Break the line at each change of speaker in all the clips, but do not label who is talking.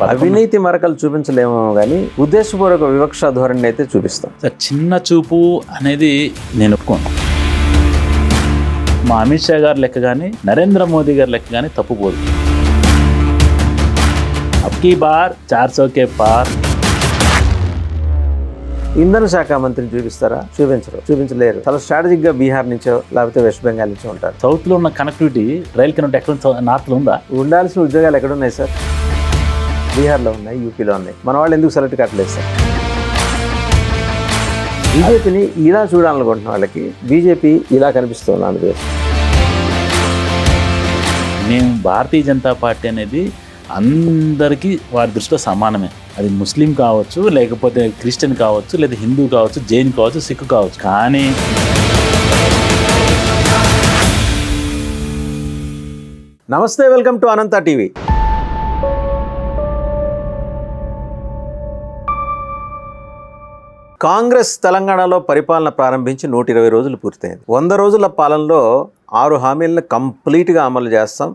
అవినీతి మరకలు చూపించలేమో కానీ ఉద్దేశపూర్వక వివక్ష ధోరణి అయితే చూపిస్తాం.
చిన్న చూపు అనేది నేను ఒప్పుకోను. మా అమిత్ షా గారి లెక్క కానీ నరేంద్ర మోదీ గారి లెక్క కానీ తప్పుపోదు. అబ్కీ బార్ 400 కే పార్.
ఇంధన శాఖ మంత్రిని చూపిస్తారా? చూపించలేరు. చాలా స్ట్రాటజిక్ గా బీహార్ నుంచో లేకపోతే వెస్ట్ బెంగాల్ నుంచో ఉంటారు.
సౌత్ లో ఉన్న కనెక్టివిటీ, రైల్ కనెక్ట్ ఎక్కడ నార్త్ లో ఉందా?
ఉండాల్సిన ఉద్యోగాలు ఎక్కడున్నాయి సార్? బీహార్లో ఉన్నాయి, యూపీలో ఉన్నాయి. మన వాళ్ళు ఎందుకు సెలెక్ట్ కట్టలేదు సార్? బీజేపీని ఇలా చూడాలనుకుంటున్న వాళ్ళకి బీజేపీ ఇలా కనిపిస్తుంది ఆంధ్రప్రదేశ్.
మేము భారతీయ జనతా పార్టీ అనేది అందరికీ వారి దృష్టిలో సమానమే. అది ముస్లిం కావచ్చు, లేకపోతే క్రిస్టియన్ కావచ్చు, లేదా హిందూ కావచ్చు, జైన్ కావచ్చు, సిక్ కావచ్చు. కానీ
నమస్తే, welcome to Anantha TV. Congress తెలంగాణలో పరిపాలన ప్రారంభించి 120 రోజులు పూర్తయింది. 100 రోజుల పాలనలో 6 హామీలను కంప్లీట్గా అమలు చేస్తాం.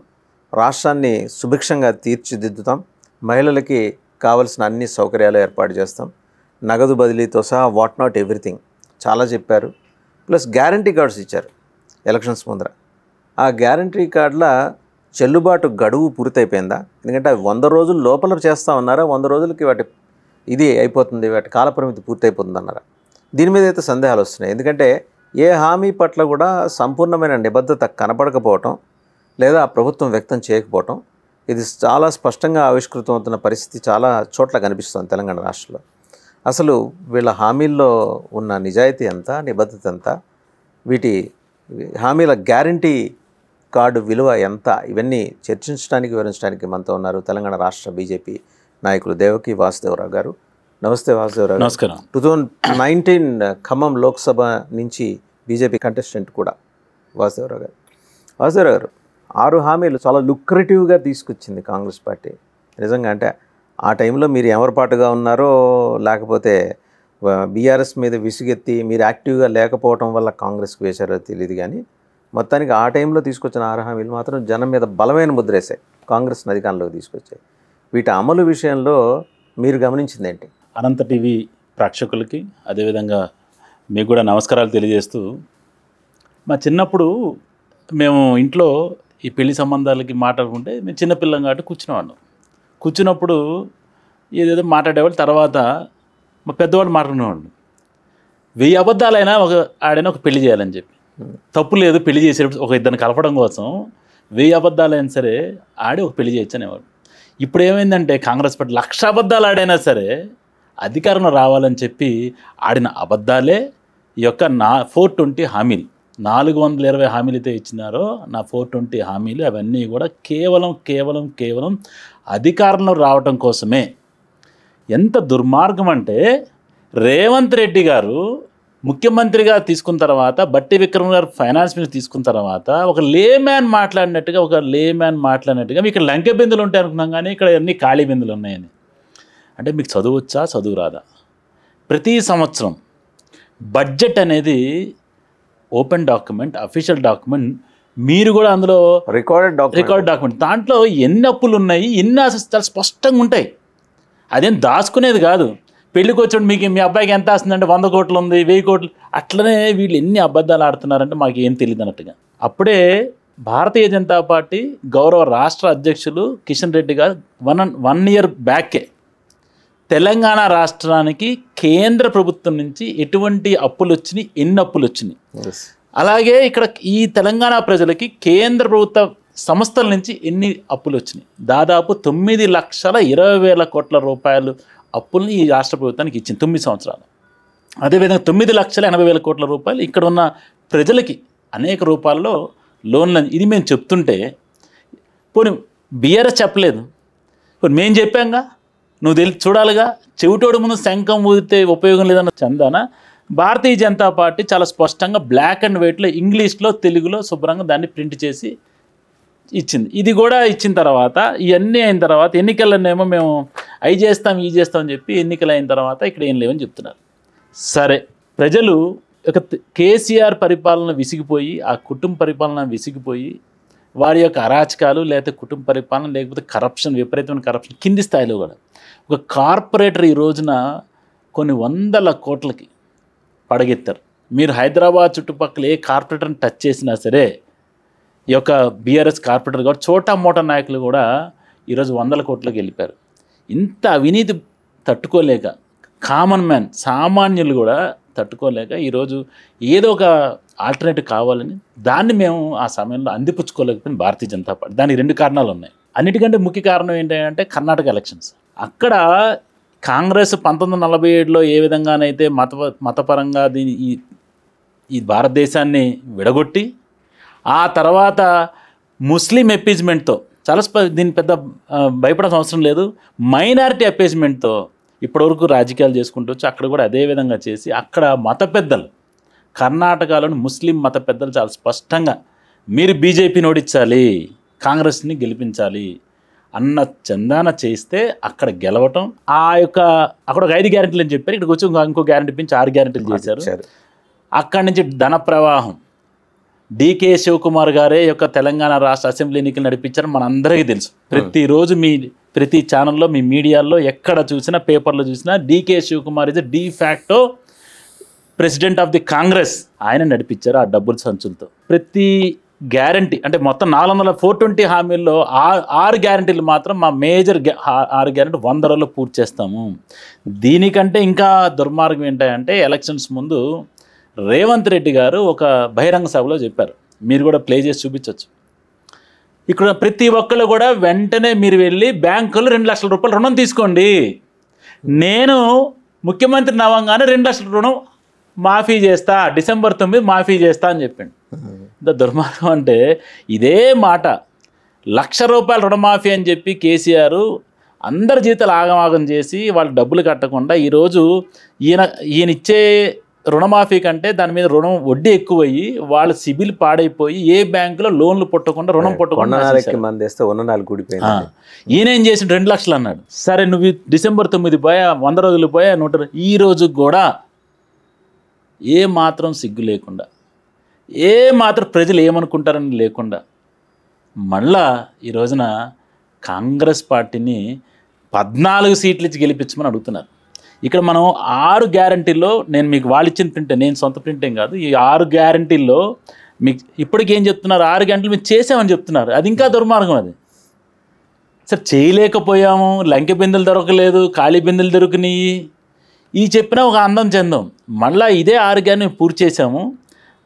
రాష్ట్రాన్ని సుభిక్షంగా తీర్చిదిద్దుతాం. మహిళలకి కావలసిన అన్ని సౌకర్యాలు ఏర్పాటు చేస్తాం. నగదు బదిలీతో సహా వాట్ నాట్ ఎవ్రీథింగ్ చాలా చెప్పారు. ప్లస్ గ్యారంటీ కార్డ్స్ ఇచ్చారు ఎలక్షన్స్ ముందర. ఆ గ్యారంటీ కార్డుల చెల్లుబాటు గడువు పూర్తయిపోయిందా? ఎందుకంటే అవి 100 రోజుల లోపల చేస్తూ ఉన్నారా? 100 రోజులకి వాటి ఇది అయిపోతుంది, వాటి కాలపరిమితి పూర్తయిపోతుంది అన్నారా? దీని మీద అయితే సందేహాలు వస్తున్నాయి. ఎందుకంటే ఏ హామీ పట్ల కూడా సంపూర్ణమైన నిబద్ధత కనపడకపోవటం, లేదా ప్రభుత్వం వ్యక్తం చేయకపోవటం, ఇది చాలా స్పష్టంగా ఆవిష్కృతం అవుతున్న పరిస్థితి చాలా చోట్ల కనిపిస్తుంది తెలంగాణ రాష్ట్రంలో. అసలు వీళ్ళ హామీల్లో ఉన్న నిజాయితీ ఎంత, నిబద్ధత ఎంత, వీటి హామీల గ్యారంటీ కార్డు విలువ ఎంత, ఇవన్నీ చర్చించడానికి వివరించడానికి మనతో ఉన్నారు తెలంగాణ రాష్ట్ర బీజేపీ నాయకులు దేవకి వాసుదేవరావు గారు. నమస్తే వాసుదేవరావు.
నమస్కారం.
2019 ఖమ్మం లోక్సభ నుంచి బీజేపీ కంటెస్టెంట్ కూడా వాసుదేవరావు గారు. వాసుదేవరావు గారు, 6 హామీలు చాలా లుక్రేటివ్గా తీసుకొచ్చింది కాంగ్రెస్ పార్టీ. నిజంగా అంటే ఆ టైంలో మీరు ఎవరిపాటుగా ఉన్నారో, లేకపోతే బీఆర్ఎస్ మీద విసుగెత్తి మీరు యాక్టివ్గా లేకపోవడం వల్ల కాంగ్రెస్కి వేశారో తెలియదు. కానీ మొత్తానికి ఆ టైంలో తీసుకొచ్చిన 6 హామీలు మాత్రం జనం మీద బలమైన ముద్రేశాయి, కాంగ్రెస్ని అధికారంలోకి తీసుకొచ్చాయి. వీటి అమలు విషయంలో మీరు గమనించింది ఏంటి?
అనంత టీవీ ప్రేక్షకులకి అదేవిధంగా మీకు కూడా నమస్కారాలు తెలియజేస్తూ, మా చిన్నప్పుడు మేము ఇంట్లో ఈ పెళ్లి సంబంధాలకి మాట్లాడుకుంటే మేము చిన్నపిల్లం కాబట్టి కూర్చునేవాళ్ళం. కూర్చున్నప్పుడు ఏదేదో మాట్లాడేవాళ్ళు. తర్వాత మా పెద్దవాళ్ళు మాట్లాడుకునేవాళ్ళు, 1000 అబద్ధాలైనా ఆడైనా ఒక పెళ్లి చేయాలని చెప్పి. తప్పు లేదు, పెళ్లి చేసేటప్పుడు ఒక ఇద్దరిని కలపడం కోసం 1000 అబద్ధాలైనా సరే ఆడి ఒక పెళ్లి చేయొచ్చు అనేవాడు. ఇప్పుడు ఏమైందంటే కాంగ్రెస్ పార్టీ 1,00,000 అబద్ధాలు ఆడైనా సరే అధికారంలో రావాలని చెప్పి ఆడిన అబద్ధాలే ఈ యొక్క 420 హామీలు. 420 హామీలు అయితే ఇచ్చినారో నా 420 హామీలు, అవన్నీ కూడా కేవలం అధికారంలో రావటం కోసమే. ఎంత దుర్మార్గం అంటే, రేవంత్ రెడ్డి గారు ముఖ్యమంత్రిగా తీసుకున్న తర్వాత, బట్టి విక్రమ్ గారు ఫైనాన్స్ మినిస్టర్ తీసుకున్న తర్వాత ఒక లేమ్యాన్ మాట్లాడినట్టుగా మీకు లంకె బిందులు ఉంటాయి అనుకున్నాం, కానీ ఇక్కడ అన్ని ఖాళీ బిందులు ఉన్నాయని. అంటే మీకు చదువు వచ్చా, చదువు రాదా? ప్రతి సంవత్సరం బడ్జెట్ అనేది ఓపెన్ డాక్యుమెంట్, అఫీషియల్ డాక్యుమెంట్. మీరు కూడా అందులో రికార్డ్ డాక్యుమెంట్. దాంట్లో ఎన్ని అప్పులు ఉన్నాయి, ఎన్ని ఆశలు చాలా స్పష్టంగా ఉంటాయి. అదేం దాచుకునేది కాదు. పెళ్ళికి వచ్చినప్పుడు మీకు మీ అబ్బాయికి ఎంత వస్తుందంటే 100 కోట్లు ఉంది, 1000 కోట్లు. అట్లనే వీళ్ళు ఎన్ని అబద్ధాలు ఆడుతున్నారంటే మాకు ఏం తెలియదు అన్నట్టుగా. అప్పుడే భారతీయ జనతా పార్టీ గౌరవ రాష్ట్ర అధ్యక్షులు కిషన్ రెడ్డి గారు 1 ఇయర్ బ్యాకే తెలంగాణ రాష్ట్రానికి కేంద్ర ప్రభుత్వం నుంచి ఎటువంటి అప్పులు వచ్చినాయి, ఎన్ని అప్పులు వచ్చినాయి, అలాగే ఇక్కడ ఈ తెలంగాణ ప్రజలకి కేంద్ర ప్రభుత్వ సంస్థల నుంచి ఎన్ని అప్పులు వచ్చినాయి, దాదాపు 9,20,000 కోట్ల రూపాయలు అప్పుల్ని ఈ రాష్ట్ర ప్రభుత్వానికి ఇచ్చింది 9 సంవత్సరాలు. అదేవిధంగా 9,80,000 కోట్ల రూపాయలు ఇక్కడ ఉన్న ప్రజలకి అనేక రూపాల్లో లోన్లు. ఇది మేము చెప్తుంటే పోనీ బీఆర్ఎస్ చెప్పలేదు, పోనీ మేము చెప్పాంగా, నువ్వు చూడాలిగా. చెవిటోడు ముందు శంఖం ఊదితే ఉపయోగం లేదన్న చందాన భారతీయ జనతా పార్టీ చాలా స్పష్టంగా బ్లాక్ అండ్ వైట్లో, ఇంగ్లీష్లో, తెలుగులో శుభ్రంగా దాన్ని ప్రింట్ చేసి ఇచ్చింది. ఇది కూడా ఇచ్చిన తర్వాత, ఇవన్నీ అయిన తర్వాత ఎన్నికలనేమో మేము అవి చేస్తాం ఈ చేస్తాం అని చెప్పి ఎన్నికలు అయిన తర్వాత ఇక్కడ ఏం లేవని చెప్తున్నారు. సరే, ప్రజలు ఒక కేసీఆర్ పరిపాలన విసిగిపోయి, ఆ కుటుంబ పరిపాలన విసిగిపోయి వారి యొక్క అరాచకాలు, లేకపోతే కుటుంబ పరిపాలన, లేకపోతే కరప్షన్, విపరీతమైన కరప్షన్ కింది స్థాయిలో కూడా. ఒక కార్పొరేటర్ ఈ రోజున కొన్ని వందల కోట్లకి పడగెత్తారు. మీరు హైదరాబాద్ చుట్టుపక్కల ఏ కార్పొరేటర్ని టచ్ చేసినా సరే, ఈ యొక్క బీఆర్ఎస్ కార్పొరేటర్ కూడా చోటా మోటా నాయకులు కూడా ఈరోజు 100 కోట్లకు వెళ్ళిపోయారు. ఇంత అవినీతి తట్టుకోలేక కామన్ మ్యాన్, సామాన్యులు కూడా తట్టుకోలేక ఈరోజు ఏదో ఒక ఆల్టర్నేటివ్ కావాలని దాన్ని మేము ఆ సమయంలో అందిపుచ్చుకోలేకపోయిన భారతీయ జనతా పార్టీ. దానికి 2 కారణాలు ఉన్నాయి. అన్నిటికంటే ముఖ్య కారణం ఏంటంటే కర్ణాటక ఎలక్షన్స్. అక్కడ కాంగ్రెస్ 1947లో ఏ విధంగానైతే మతపరంగా ఈ భారతదేశాన్ని విడగొట్టి, ఆ తర్వాత ముస్లిం అపీజ్మెంట్తో, చాలా దీన్ని పెద్ద భయపడాల్సిన అవసరం లేదు, మైనారిటీ అపీజ్మెంట్తో ఇప్పటివరకు రాజకీయాలు చేసుకుంటూ వచ్చి అక్కడ కూడా అదే విధంగా చేసి, అక్కడ మత పెద్దలు, కర్ణాటకలోని ముస్లిం మత పెద్దలు చాలా స్పష్టంగా మీరు బీజేపీని ఓడించాలి, కాంగ్రెస్ని గెలిపించాలి అన్న చందాన చేస్తే అక్కడ గెలవటం. అక్కడ ఒక 5 గ్యారెంటీలు అని చెప్పారు, ఇక్కడికి వచ్చి ఇంకో గ్యారెంటీ పెంచి 6 గ్యారెంటీలు చేశారు. అక్కడి నుంచి ధన ప్రవాహం. డికే శివకుమార్ గారే యొక్క తెలంగాణ రాష్ట్ర అసెంబ్లీ ఎన్నికలు నడిపించారు, మనందరికీ తెలుసు. ప్రతిరోజు ప్రతి ఛానల్లో, మీ మీడియాల్లో ఎక్కడ చూసినా, పేపర్లో చూసినా DK Shivakumar is de facto president of the Congress. ఆయన నడిపించారు ఆ డబ్బుల సంచులతో. ప్రతి గ్యారంటీ అంటే మొత్తం 420 హామీల్లో 6 గ్యారంటీలు మాత్రం మా మేజర్ 6 గ్యారంటీ 100 రోజుల్లో పూర్తి చేస్తాము. దీనికంటే ఇంకా దుర్మార్గం ఏంటంటే ఎలక్షన్స్ ముందు రేవంత్ రెడ్డి గారు ఒక బహిరంగ సభలో చెప్పారు, మీరు కూడా ప్లే చేసి చూపించవచ్చు. ఇక్కడ ప్రతి ఒక్కళ్ళు కూడా వెంటనే మీరు వెళ్ళి బ్యాంకులో 2 లక్షల రూపాయలు రుణం తీసుకోండి, నేను ముఖ్యమంత్రి నవంగానే 2 లక్షల రుణం మాఫీ చేస్తా, డిసెంబర్ 9 మాఫీ చేస్తా అని చెప్పాడు. ఇంత దుర్మార్గం అంటే ఇదే మాట. 1 లక్ష రూపాయల రుణమాఫీ అని చెప్పి కేసీఆర్ అందరి జీతాలు ఆగమాగం చేసి వాళ్ళు డబ్బులు కట్టకుండా ఈరోజు ఈయన ఇచ్చే రుణమాఫీ కంటే దాని మీద రుణం వడ్డీ ఎక్కువయ్యి వాళ్ళ సిబిల్ పాడైపోయి ఏ బ్యాంకులో లోన్లు పుట్టకుండా, రుణం పుట్టకుండా ఈయన ఏం చేసి 2 లక్షలు అన్నాడు. సరే నువ్వు డిసెంబర్ 9 పోయా, 100 రోజులు పోయా, 100. ఈ రోజు కూడా ఏ మాత్రం సిగ్గు లేకుండా, ఏ మాత్రం ప్రజలు ఏమనుకుంటారని లేకుండా మళ్ళా ఈ రోజున కాంగ్రెస్ పార్టీని 14 సీట్లు ఇచ్చి గెలిపించమని అడుగుతున్నారు. ఇక్కడ మనం 6 గ్యారంటీల్లో, నేను మీకు వాళ్ళు ఇచ్చిన ప్రింటే, నేను సొంత ప్రింటేం కాదు, ఈ 6 గ్యారంటీల్లో మీకు ఇప్పటికి ఏం చెప్తున్నారు, 6 గంటలు మీరు చేసామని చెప్తున్నారు. అది ఇంకా దుర్మార్గం. అది సార్ చేయలేకపోయాము, లంకె బిందెలు దొరకలేదు, ఖాళీ బిందెలు దొరికినాయి, ఈ చెప్పినా ఒక అందం చెందాం. మళ్ళీ ఇదే 6 గ్యారెంటీ పూర్తి చేసాము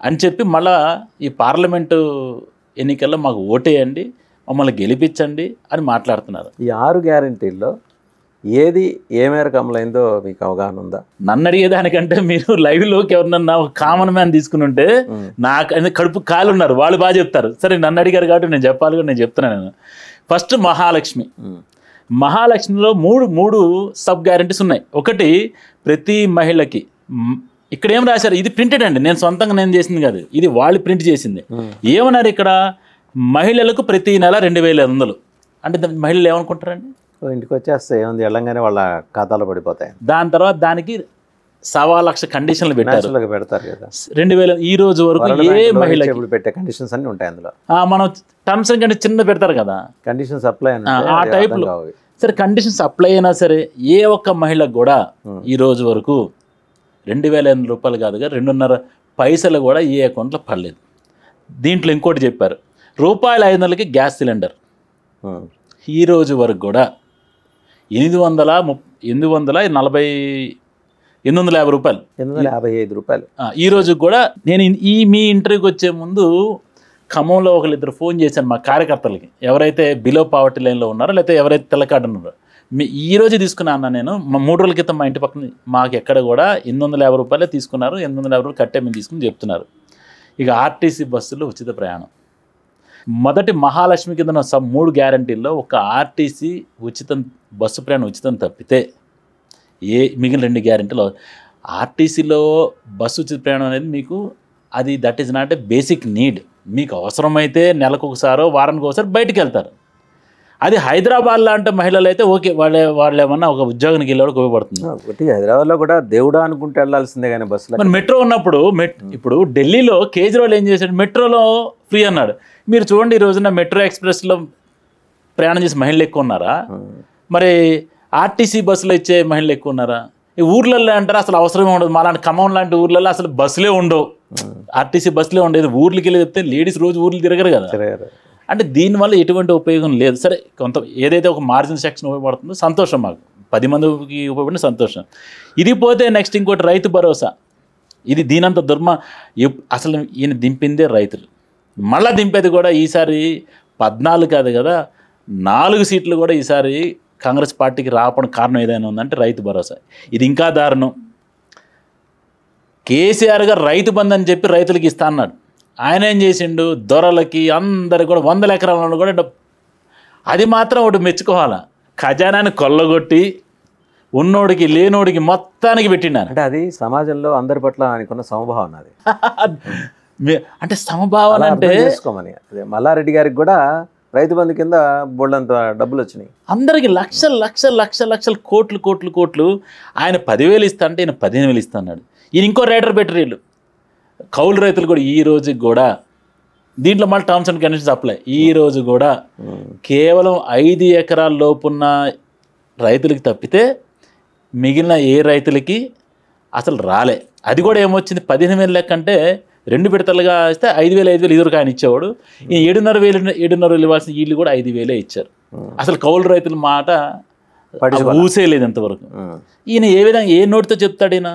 అని చెప్పి మళ్ళీ ఈ పార్లమెంటు ఎన్నికల్లో మాకు ఓటేయండి, మమ్మల్ని గెలిపించండి అని మాట్లాడుతున్నారు.
ఈ 6 గ్యారెంటీల్లో ఏది ఏ మేరకు అమలైందో మీకు అవగాహన ఉందా?
నన్ను అడిగేదానికంటే మీరు లైవ్లోకి ఎవరినన్నా ఒక కామన్ మ్యాన్ తీసుకుని ఉంటే, నాకు కడుపు కాలు ఉన్నారు, వాళ్ళు బాగా చెప్తారు. సరే నన్ను అడిగారు కాబట్టి నేను చెప్పాలి కూడా, నేను చెప్తున్నాను. నేను ఫస్ట్ మహాలక్ష్మిలో మూడు సబ్ గ్యారెంటీస్ ఉన్నాయి. ఒకటి, ప్రతి మహిళకి, ఇక్కడ ఏం రాశారు, ఇది ప్రింటెడ్ అండి, నేను సొంతంగా నేను చేసింది కాదు, ఇది వాళ్ళు ప్రింట్ చేసింది. ఏమన్నారు ఇక్కడ, మహిళలకు ప్రతి నెల 2,500. అంటే మహిళలు ఏమనుకుంటారండి,
ఇంటికి వచ్చేస్తే ఏముంది, వెళ్ళంగానే వాళ్ళ ఖాతాలో పడిపోతాయి.
దాని తర్వాత దానికి 1,00,000 కండిషన్లు
పెడతారు కదా.
2,000 ఈ రోజు వరకు ఏ మహిళకి
పెట్టే కండిషన్స్ అన్ని ఉంటాయి అందులో.
మనం టర్మ్స్ అండ్ కండిషన్ చిన్న పెడతారు కదా,
కండిషన్స్ అప్లై
ఆ టైప్లో. సరే కండిషన్స్ అప్లై అయినా సరే ఏ ఒక్క మహిళకు కూడా ఈ రోజు వరకు 2,500 రూపాయలు కాదుగా 2.5 పైసలు కూడా ఏ అకౌంట్లో పడలేదు. దీంట్లో ఇంకోటి చెప్పారు, ₹500కి గ్యాస్ సిలిండర్ ఈ రోజు వరకు కూడా 850 రూపాయలు,
855 రూపాయలు
ఈ రోజు కూడా. నేను మీ ఇంటర్వ్యూకి వచ్చే ముందు ఖమ్మంలో 1-2 ఫోన్ చేశాను మా కార్యకర్తలకి, ఎవరైతే బిలో పావర్టీ లైన్లో ఉన్నారో లేకపోతే ఎవరైతే తెల్లకార్డు ఉన్నారో. ఈ రోజు తీసుకున్నా అన్న, నేను 3 రోజుల క్రితం మా ఇంటి పక్కన మాకు ఎక్కడ కూడా 850 రూపాయలే తీసుకున్నారు, 850 రూపాయలు కట్టే మేము తీసుకుని చెప్తున్నారు. ఇక ఆర్టీసీ బస్సులో ఉచిత ప్రయాణం, మొదటి మహాలక్ష్మి కింద 3 గ్యారంటీల్లో ఒక ఆర్టీసీ బస్సు ప్రయాణం ఉచితం తప్పితే మిగిలిన 2 గ్యారెంటీలు. ఆర్టీసీలో బస్సు ఉచిత ప్రయాణం అనేది మీకు that is not a basic need. మీకు అవసరమైతే నెలకు ఒకసారో వారానికి ఒకసారి బయటికి వెళ్తారు. అది హైదరాబాద్ లాంటి మహిళలు అయితే ఓకే, వాళ్ళు ఏమన్నా ఒక ఉద్యోగానికి వెళ్ళేవాడు ఉపయోగపడుతుంది.
ఒకటి హైదరాబాద్లో కూడా దేవుడా అనుకుంటే వెళ్ళాల్సిందే కానీ బస్సులో.
మరి మెట్రో ఉన్నప్పుడు ఇప్పుడు ఢిల్లీలో కేజ్రీవాల్ ఏం చేశాడు, మెట్రోలో ఫ్రీ అన్నాడు. మీరు చూడండి ఈ రోజున మెట్రో ఎక్స్ప్రెస్లో ప్రయాణం చేసే మహిళలు ఎక్కువ ఉన్నారా? మరి ఆర్టీసీ బస్సులో ఇచ్చే మహిళలు ఎక్కువ ఉన్నారా? ఈ ఊర్లలో అంటారా అసలు అవసరమే ఉండదు. మాలాంటి ఖమ్మం లాంటి ఊర్లలో అసలు బస్సులే ఉండవు, ఆర్టీసీ బస్సులే ఉండేది. ఊర్లకి వెళ్ళి చెప్తే లేడీస్ రోజు ఊర్లు తిరగరు కదా. అంటే దీనివల్ల ఎటువంటి ఉపయోగం లేదు. సరే, కొంత ఏదైతే ఒక మార్జిన్ సెక్షన్ ఉపయోగపడుతుందో సంతోషం, మాకు 10 మందికి ఉపయోగపడిన సంతోషం. ఇది పోతే నెక్స్ట్ ఇంకోటి రైతు భరోసా. ఇది దీనంత అసలు ఈయన దింపిందే రైతులు, మళ్ళీ దింపేది కూడా ఈసారి 14 కాదు కదా 4 సీట్లు కూడా ఈసారి కాంగ్రెస్ పార్టీకి రావడం కారణం ఏదైనా ఉందంటే రైతు భరోసా. ఇది ఇంకా దారుణం. కేసీఆర్ గారు రైతు బంధు అని చెప్పి రైతులకి ఇస్తా అన్నాడు. ఆయన ఏం చేసిండు, దొరలకి అందరికి కూడా 100 ఎకరాలను కూడా అది మాత్రం ఒకటి మెచ్చుకోవాలా, ఖజానాన్ని కొల్లగొట్టి ఉన్నోడికి లేనోడికి మొత్తానికి పెట్టినాను.
అంటే అది సమాజంలో అందరి పట్ల ఆయనకున్న సమభావన. అది
అంటే సమభావన అంటే
చేసుకోమని. అదే మల్లారెడ్డి గారికి కూడా రైతు బంధు కింద బోల్డంత డబ్బులు వచ్చినాయి.
అందరికి లక్షలు లక్షలు లక్షలు లక్షలు కోట్లు కోట్లు కోట్లు. ఆయన 10,000 ఇస్తా అంటే ఈయన 15,000 ఇస్తా అన్నాడు. ఈయన ఇంకో రేటర్ పెట్టరు వీళ్ళు. కౌలు రైతులు కూడా ఈ రోజుకి కూడా దీంట్లో మళ్ళీ టర్మ్స్ అండ్ కండిషన్స్ అప్లై. ఈ రోజు కూడా కేవలం 5 ఎకరాల లోపున్న రైతులకి తప్పితే మిగిలిన ఏ రైతులకి అసలు రాలే. అది కూడా ఏమొచ్చింది, 15,000 లెక్క అంటే 2 విడతలుగా ఇస్తే 5,000 ఇదివరకు ఆయన ఇచ్చేవాడు. ఈ 7,500 ఇవ్వాల్సిన వీళ్ళు కూడా 5,000 ఇచ్చారు. అసలు కౌలు రైతుల మాట ఊసేయలేదు ఇంతవరకు. ఈయన ఏ విధంగా ఏ నోటితో చెప్తాడు ఈయన?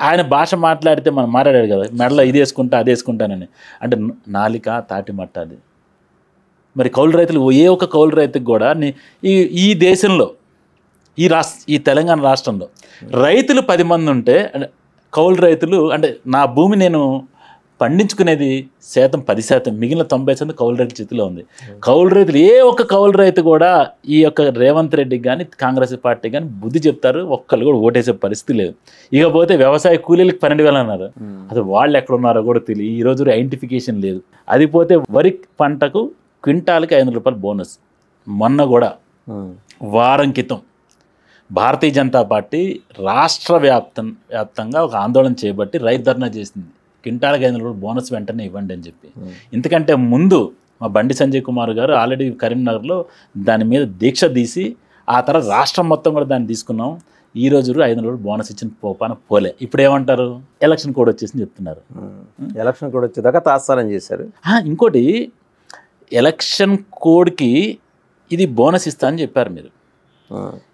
ఆయన భాష మాట్లాడితే మనం మాట్లాడాడు కదా, మెడలో ఇది వేసుకుంటా అది వేసుకుంటానని. అంటే నాలిక తాటి మట్ట అది. మరి కౌలు రైతులు ఏ ఒక్క కౌలు రైతుకి కూడా ఈ దేశంలో ఈ తెలంగాణ రాష్ట్రంలో రైతులు 10 మంది ఉంటే కౌలు రైతులు అంటే నా భూమి నేను పండించుకునేది 10%, మిగిలిన 90% కౌలు రైతుల చేతిలో ఉంది. కౌలు రైతులు ఏ ఒక్క కౌలు రైతు కూడా ఈ యొక్క రేవంత్ రెడ్డికి కానీ కాంగ్రెస్ పార్టీ కానీ బుద్ధి చెప్తారు, ఒక్కళ్ళు కూడా ఓటేసే పరిస్థితి లేదు. ఇకపోతే వ్యవసాయ కూలీలకు 12,000 అన్నారు. అది వాళ్ళు ఎక్కడ ఉన్నారో కూడా తెలియదు. ఈ రోజు ఐడెంటిఫికేషన్ లేదు. అది పోతే వరి పంటకు క్వింటాల్కి 500 రూపాయలు బోనస్. మొన్న కూడా వారం క్రితం భారతీయ జనతా పార్టీ రాష్ట్ర వ్యాప్తంగా ఒక ఆందోళన చేపట్టి రైతు ధర్నా చేసింది. క్వింటాల్కి 500 రూపాయలు బోనస్ వెంటనే ఇవ్వండి అని చెప్పి. ఇంతకంటే ముందు మా బండి సంజయ్ కుమార్ గారు ఆల్రెడీ కరీంనగర్లో దాని మీద దీక్ష తీసి ఆ తర్వాత రాష్ట్రం మొత్తం కూడా దాన్ని తీసుకున్నాం. ఈ రోజు 500 రూపాయలు బోనస్ ఇచ్చిన పోపాన పోలే. ఇప్పుడు ఏమంటారు, ఎలక్షన్ కోడ్ వచ్చేసింది చెప్తున్నారు.
ఎలక్షన్ కోడ్ వచ్చేదాకా తాత్సారం చేశారు.
ఇంకోటి ఎలక్షన్ కోడ్కి ఇది బోనస్ ఇస్తా అని చెప్పారు మీరు.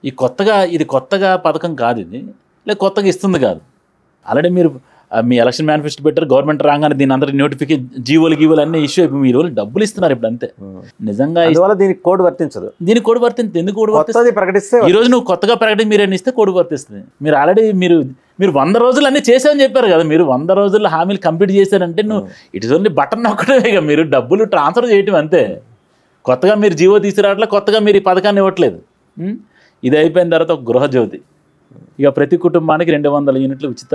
ఇది కొత్తగా పథకం కాదు, ఇది లేక కొత్తగా ఇస్తుంది కాదు. ఆల్రెడీ మీరు మీ ఎలక్షన్ మేనిఫెస్టో పెట్టారు, గవర్నమెంట్ రాగానే దీని అందరి నోటిఫికేషన్ గీవోలు అన్నీ ఇష్యూ అయిపోయి మీరు డబ్బులు ఇస్తున్నారు ఇప్పుడు అంతే. నిజంగా
దీనికి కోడ్ వర్తించదు.
దీనికి కోడ్ వర్తించదు. ఎందుకు కోడ్ వర్తిస్తుంది?
ప్రకటిస్తే
ఈ రోజు నువ్వు కొత్తగా ప్రకటించి మీరు ఇస్తే కోడ్ వర్తిస్తుంది. మీరు ఆల్రెడీ మీరు 100 రోజులు అన్నీ చేశారని చెప్పారు కదా. మీరు 100 రోజుల్లో హామీలు కంప్లీట్ చేశారంటే నువ్వు ఇట్ ఇస్ ఓన్లీ బటన్ నొక్కడమే, మీరు డబ్బులు ట్రాన్స్ఫర్ చేయటం అంతే. కొత్తగా మీరు జీవో తీసుకురావట్లే, కొత్తగా మీరు ఈ పథకాన్ని ఇవ్వట్లేదు. ఇది అయిపోయిన తర్వాత ఒక గృహజ్యోతి, ఇక ప్రతి కుటుంబానికి 200 యూనిట్లు ఉచిత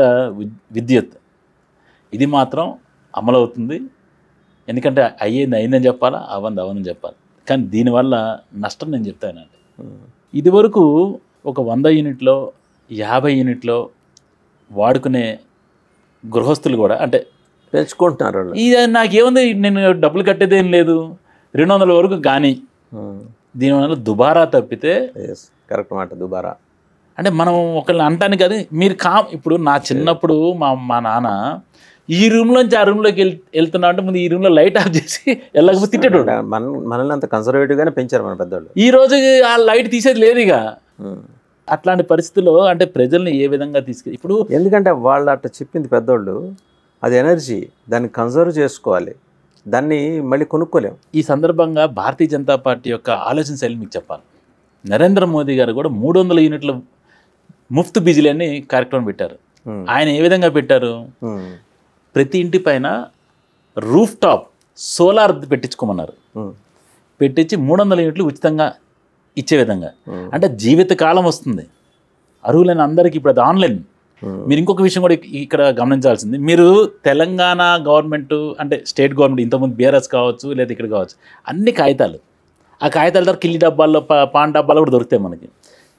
విద్యుత్. ఇది మాత్రం అమలవుతుంది. ఎందుకంటే అయిందని చెప్పాలా, అవని చెప్పాలి. కానీ దీనివల్ల నష్టం నేను చెప్తానండి. ఇదివరకు ఒక 100 యూనిట్లో 50 యూనిట్లో వాడుకునే గృహస్థులు కూడా అంటే
పెంచుకుంటున్నారు.
ఇది నాకేముంది, నేను డబ్బులు కట్టేదేం లేదు, 200 వరకు కానీ దీనివల్ల దుబారా తప్పితే.
కరెక్ట్ మాట, దుబారా.
అంటే మనం ఒకళ్ళని అంటాను కదా, మీరు ఇప్పుడు నా చిన్నప్పుడు మా నాన్న ఈ రూమ్లోంచి ఆ రూమ్లోకి వెళ్తున్నా అంటే ముందు ఈ రూమ్లో లైట్ ఆఫ్ చేసి వెళ్ళకపోతే తిట్టాడు.
మనల్ని అంత కన్సర్వేటివ్గానే పెంచారు మన పెద్దవాళ్ళు.
ఈ రోజు ఆ లైట్ తీసేది లేదు. ఇక అట్లాంటి పరిస్థితుల్లో అంటే ప్రజల్ని ఏ విధంగా ఇప్పుడు
ఎందుకంటే వాళ్ళు అట్లా చెప్పింది పెద్దోళ్ళు, అది ఎనర్జీ, దాన్ని కన్సర్వ్ చేసుకోవాలి, దాన్ని మళ్ళీ కొనుక్కోలేము.
ఈ సందర్భంగా భారతీయ జనతా పార్టీ యొక్క ఆలోచన శైలి మీకు చెప్పాలి. నరేంద్ర మోదీ గారు కూడా 300 యూనిట్ల ముఫ్త్ బిజిలీ అని కార్యక్రమం పెట్టారు. ఆయన ఏ విధంగా పెట్టారు, ప్రతి ఇంటి పైన రూఫ్ టాప్ సోలార్ పెట్టించుకోమన్నారు. పెట్టించి 300 యూనిట్లు ఉచితంగా ఇచ్చే విధంగా. అంటే జీవితకాలం వస్తుంది అర్హులైన అందరికీ. ఇప్పుడు అది ఆన్లైన్. మీరు ఇంకొక విషయం కూడా ఇక్కడ గమనించాల్సింది, మీరు తెలంగాణ గవర్నమెంట్ అంటే స్టేట్ గవర్నమెంట్ ఇంతకుముందు బీఆర్ఎస్ కావచ్చు లేదా ఇక్కడ కావచ్చు, అన్ని కాగితాలు, ఆ కాగితాల ద్వారా కిల్లి డబ్బాల్లో పాన్ డబ్బాలు కూడా దొరుకుతాయి మనకి.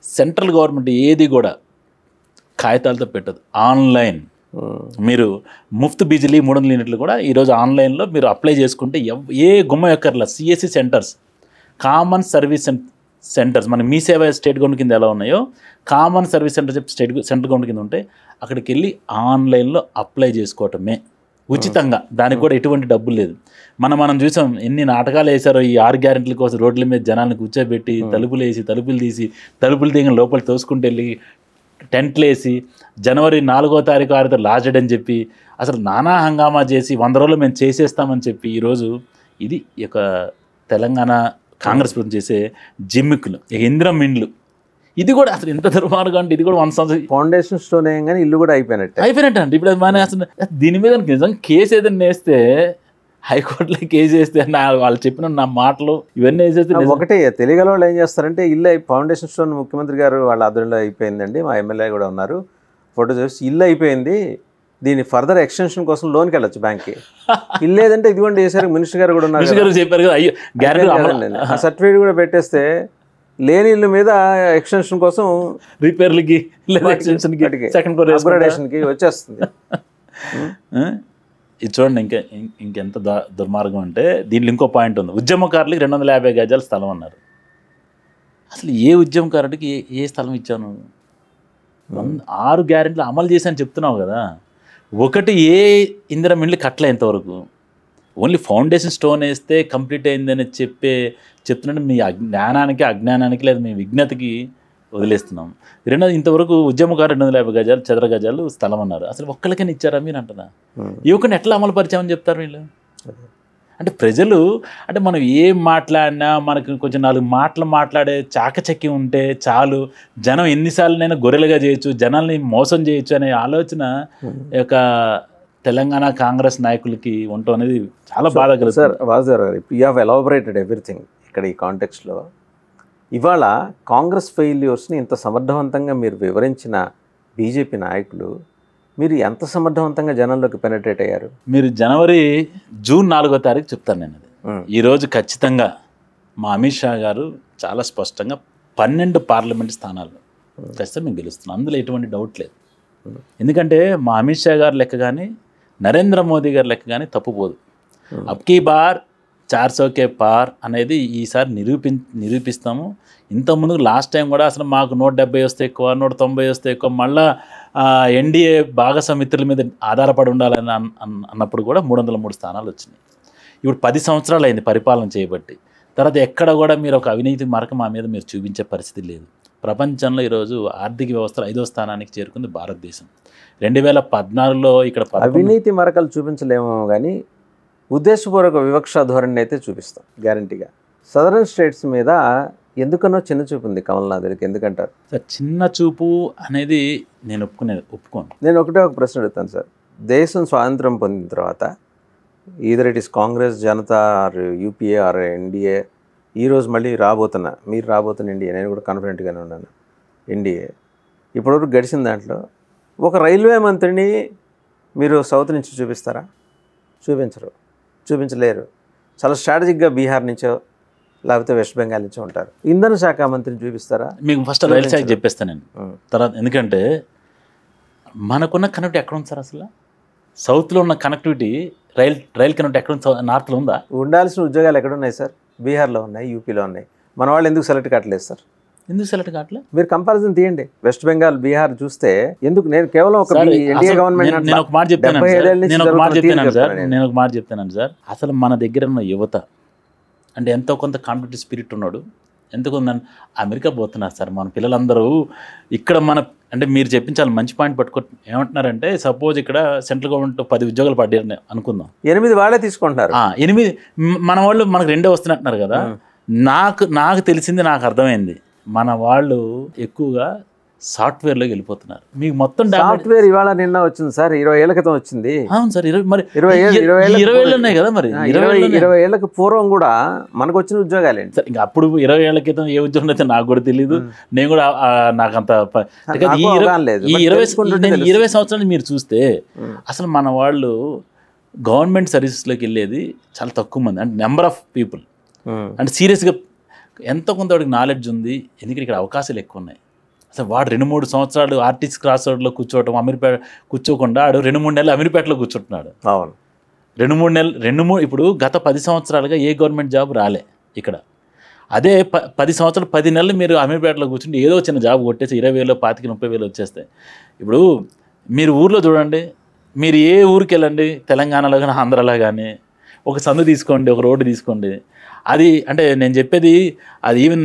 సెంట్రల్ గవర్నమెంట్ ఏది కూడా కాగితాలతో పెట్టదు, ఆన్లైన్. మీరు ముఫ్త్ బిజిలీ 300 యూనిట్లు కూడా ఈరోజు ఆన్లైన్లో మీరు అప్లై చేసుకుంటే ఏ గుమ్మ ఎక్కర్లా CSC centres, common service centres, మన మీ సేవ స్టేట్ గవర్నమెంట్ కింద ఎలా ఉన్నాయో కామన్ సర్వీస్ సెంటర్ చెప్పి సెంట్రల్ గవర్నమెంట్ కింద ఉంటే అక్కడికి వెళ్ళి ఆన్లైన్లో అప్లై చేసుకోవటమే ఉచితంగా, దానికి కూడా ఎటువంటి డబ్బులు లేదు. మనం చూసాం ఎన్ని నాటకాలు వేశారో ఈ 6 గ్యారెంటీల కోసం రోడ్ల మీద జనాలను కూర్చోబెట్టి తలుపులు వేసి తలుపులు తీసి తలుపులు దిగిన లోపల తోసుకుంటూ వెళ్ళి టెంట్లు వేసి జనవరి 4వ తారీఖు 6వ లాస్ట్ డేట్ అని చెప్పి అసలు నానా హంగామా చేసి 100 రోజులు మేము చేసేస్తామని చెప్పి ఈరోజు ఇది ఒక తెలంగాణ కాంగ్రెస్ ప్రభుత్వం చేసే జిమ్మిక్కులు, ఇందిరం ఇండ్లు, ఇది కూడా అసలు ఎంత దుర్మార్గం అంటే ఇది కూడా 1 సంవత్సరం
ఫౌండేషన్ స్టోన్ కానీ ఇల్లు కూడా అయిపోయినట్టు
అండి. ఇప్పుడు మన అసలు దీని మీద నిజం కేసు ఏదైనా వేస్తే హైకోర్టులో కేసు వేస్తే వాళ్ళు చెప్పిన నా మాటలు ఇవన్నీ వేసేస్తే
ఒకటే తెలియగల వాళ్ళు ఏం చేస్తారంటే ఇల్లు ఫౌండేషన్ స్టోన్ ముఖ్యమంత్రి గారు వాళ్ళ ఆధ్వర్యంలో అయిపోయిందండి, మా ఎమ్మెల్యే కూడా ఉన్నారు, ఫోటో చూసి ఇల్లు అయిపోయింది, దీని ఫర్దర్ ఎక్స్టెన్షన్ కోసం లోన్కి వెళ్ళొచ్చు బ్యాంక్కి, ఇల్లు లేదంటే ఇదిగోండి వేసారు మినిస్టర్ గారు కూడా ఉన్నారు
చెప్పారు కదా, అయ్యో
ఆ సర్టిఫికేట్ కూడా పెట్టేస్తే లేని ఇల్లు మీద ఎక్స్టెన్షన్ కోసం
రిపేర్లకి
అప్గ్రేడేషన్కి వచ్చేస్తుంది.
ఇది చూడండి ఇంకెంత దుర్మార్గం అంటే దీంట్లో ఇంకో పాయింట్ ఉంది. ఉద్యమకారులకి 250 గజాల స్థలం అన్నారు. అసలు ఏ ఉద్యమకారుడికి ఏ స్థలం ఇచ్చాను? 6 గ్యారెంటీలు అమలు చేశాను చెప్తున్నావు కదా, ఒకటి ఏ ఇందిరం ఇండ్లు కట్టలే ఇంతవరకు, ఓన్లీ ఫౌండేషన్ స్టోన్ వేస్తే కంప్లీట్ అయిందని చెప్తున్నాడు. మీ జ్ఞానానికి అజ్ఞానానికి లేదా మీ విజ్ఞతకి వదిలేస్తున్నాం. ఇంతవరకు ఉద్యమకారు 250 గజాలు చదర గజాలు స్థలం అన్నారు. అసలు ఒక్కరికైనా ఇచ్చారా మీరు అంటున్నా? యువకుని ఎట్లా అమలు పరిచామని చెప్తారు వీళ్ళు? అంటే ప్రజలు అంటే మనం ఏం మాట్లాడినా మనకు కొంచెం 4 మాటలు మాట్లాడే చాకచక్యం ఉంటే చాలు, జనం ఎన్నిసార్లునైనా గొర్రెలుగా చేయొచ్చు, జనాల్ని మోసం చేయొచ్చు అనే ఆలోచన యొక్క తెలంగాణ కాంగ్రెస్ నాయకులకి ఉండటం అనేది చాలా బాధ కలుగుతుంది.
సార్ వాసుదేవ్ గారు, యూ హ్యావ్ ఎలాబరేటెడ్ ఎవ్రీథింగ్ ఇక్కడ ఈ కాంటెక్స్లో. ఇవాళ కాంగ్రెస్ ఫెయిల్యూర్స్ని ఇంత సమర్థవంతంగా మీరు వివరించిన బీజేపీ నాయకులు మీరు ఎంత సమర్థవంతంగా జనంలోకి పెనట్రేట్ అయ్యారు?
మీరు జూన్ 4వ తారీఖు చెప్తాను నేను అది. ఈరోజు ఖచ్చితంగా మా అమిత్ షా గారు చాలా స్పష్టంగా 12 పార్లమెంట్ స్థానాలు ఖచ్చితంగా మేము గెలుస్తున్నాం, అందులో ఎటువంటి డౌట్ లేదు. ఎందుకంటే మా అమిత్ షా గారు లెక్క కానీ నరేంద్ర మోదీ గారి లెక్క కానీ తప్పుపోదు. అబ్కీ బార్ 400కే పార్ అనేది ఈసారి నిరూపిస్తాము. ఇంతకుముందు లాస్ట్ టైం కూడా అసలు మాకు 170 వస్తే ఎక్కువ, 190 వస్తే ఎక్కువ, మళ్ళీ ఎన్డీఏ భాగస్వామిత్రుల మీద ఆధారపడి ఉండాలని అన్నప్పుడు కూడా 303 స్థానాలు వచ్చినాయి. ఇప్పుడు 10 సంవత్సరాలు అయింది పరిపాలన చేయబట్టి. తర్వాత ఎక్కడ కూడా మీరు ఒక అవినీతి మరక మా మీద మీరు చూపించే పరిస్థితి లేదు. ప్రపంచంలో ఈరోజు ఆర్థిక వ్యవస్థలో 5వ స్థానానికి చేరుకుంది భారతదేశం. 2014లో ఇక్కడ
అవినీతి మరకలు చూపించలేమో కానీ ఉద్దేశపూర్వక వివక్ష ధోరణి అయితే చూపిస్తాం గ్యారంటీగా. సదరన్ స్టేట్స్ మీద ఎందుకనో చిన్న చూపు ఉంది కమల్నాథుడికి, ఎందుకంటారు
సార్? చిన్న చూపు అనేది నేను ఒప్పుకోను.
నేను ఒక ప్రశ్న అడుగుతాను సార్. దేశం స్వాతంత్రం పొందిన తర్వాత either it is Congress, Janata or UPA or NDA, ఈరోజు మళ్ళీ మీరు రాబోతున్న ఎన్డీఏ, నేను కూడా కాన్ఫిడెంట్గానే ఉన్నాను ఎన్డీఏ. ఇప్పటివరకు గడిచిన దాంట్లో ఒక రైల్వే మంత్రిని మీరు సౌత్ నుంచి చూపిస్తారా? చూపించలేరు. చాలా స్ట్రాటజిక్గా బీహార్ నుంచో లేకపోతే వెస్ట్ బెంగాల్ నుంచో ఉంటారు. ఇంధన శాఖ మంత్రిని చూపిస్తారా?
మీకు ఫస్ట్ రైల్ శాఖ చెప్పేస్తాను నేను తర్వాత. ఎందుకంటే మనకున్న కనెక్టివిటీ ఎక్కడ ఉంది సార్? అసలు సౌత్లో ఉన్న కనెక్టివిటీ రైల్ కనెక్టివిటీ ఎక్కడ ఉంది? నార్త్లో ఉందా?
ఉండాల్సిన ఉద్యోగాలు ఎక్కడ ఉన్నాయి సార్? బీహార్లో ఉన్నాయి, యూపీలో ఉన్నాయి. మన వాళ్ళు ఎందుకు సెలెక్ట్ కావట్లేదు సార్?
ఎందుకు సెలెక్ట్ కావట్లేదు?
మీరు కంపారిజన్ తీయండి. వెస్ట్ బెంగాల్, బీహార్ చూస్తే ఎందుకు? నేను కేవలం ఒక ఎన్డీఏ గవర్నమెంట్
నేను ఒక మాట చెప్తాను సార్. అసలు మన దగ్గర ఉన్న యువత అంటే ఎంతో కొంత కాంపిటేటివ్ స్పిరిట్ ఉన్నాడు, ఎంతో కొంత అమెరికా పోతున్నారు సార్. మన పిల్లలందరూ ఇక్కడ అంటే మీరు చెప్పించాలి మంచి పాయింట్ ఏమంటున్నారంటే సపోజ్ ఇక్కడ సెంట్రల్ గవర్నమెంట్ 10 ఉద్యోగాలు పడ్డారని అనుకుందాం,
8 వాళ్ళే తీసుకుంటున్నారు.
8 మన వాళ్ళు మనకు 2 వస్తున్నట్టున్నారు కదా. నాకు తెలిసింది, నాకు అర్థమైంది, మన వాళ్ళు ఎక్కువగా సాఫ్ట్వేర్లోకి వెళ్ళిపోతున్నారు. మీకు మొత్తం
సాఫ్ట్వేర్ ఇవాళ నిన్న వచ్చింది సార్, 20 ఏళ్ల క్రితం వచ్చింది.
అవును సార్,
20
ఏళ్ళు ఉన్నాయి కదా. మరి
20 ఏళ్లకు పూర్వం కూడా మనకు వచ్చిన ఉద్యోగాలు ఏంటి
సార్? ఇంకా అప్పుడు 20 ఏళ్ల క్రితం ఏ ఉద్యోగం అయితే నాకు కూడా తెలియదు. నేను కూడా నాకంత ఈ 20 సంవత్సరాలు మీరు చూస్తే అసలు మన వాళ్ళు గవర్నమెంట్ సర్వీసెస్లోకి వెళ్ళేది చాలా తక్కువ మంది, అంటే నెంబర్ ఆఫ్ పీపుల్. అంటే సీరియస్గా ఎంతో కొంత వాడికి నాలెడ్జ్ ఉంది, ఎందుకంటే ఇక్కడ అవకాశాలు ఎక్కువ ఉన్నాయి. అసలు వాడు 2-3 సంవత్సరాలు ఆర్టిస్ట్ క్రాస్ రోడ్లో కూర్చోవటం, అమీర్పేట కూర్చోకుండా ఆడు 2-3 నెలలు అమీర్పేటలో కూర్చుంటున్నాడు.
అవును.
2-3 నెలలు ఇప్పుడు గత 10 సంవత్సరాలుగా ఏ గవర్నమెంట్ జాబ్ రాలే ఇక్కడ. అదే 10 సంవత్సరాలు 10 నెలలు మీరు అమీర్పేటలో కూర్చుంటే ఏదో చిన్న జాబ్ కొట్టేసి 20,000, 25,000 వచ్చేస్తాయి. ఇప్పుడు మీరు ఊర్లో చూడండి, మీరు ఏ ఊరికి వెళ్ళండి, తెలంగాణలో కానీ ఆంధ్రాలో కానీ, ఒక సందు తీసుకోండి, ఒక రోడ్డు తీసుకోండి, అది అంటే నేను చెప్పేది అది ఈవెన్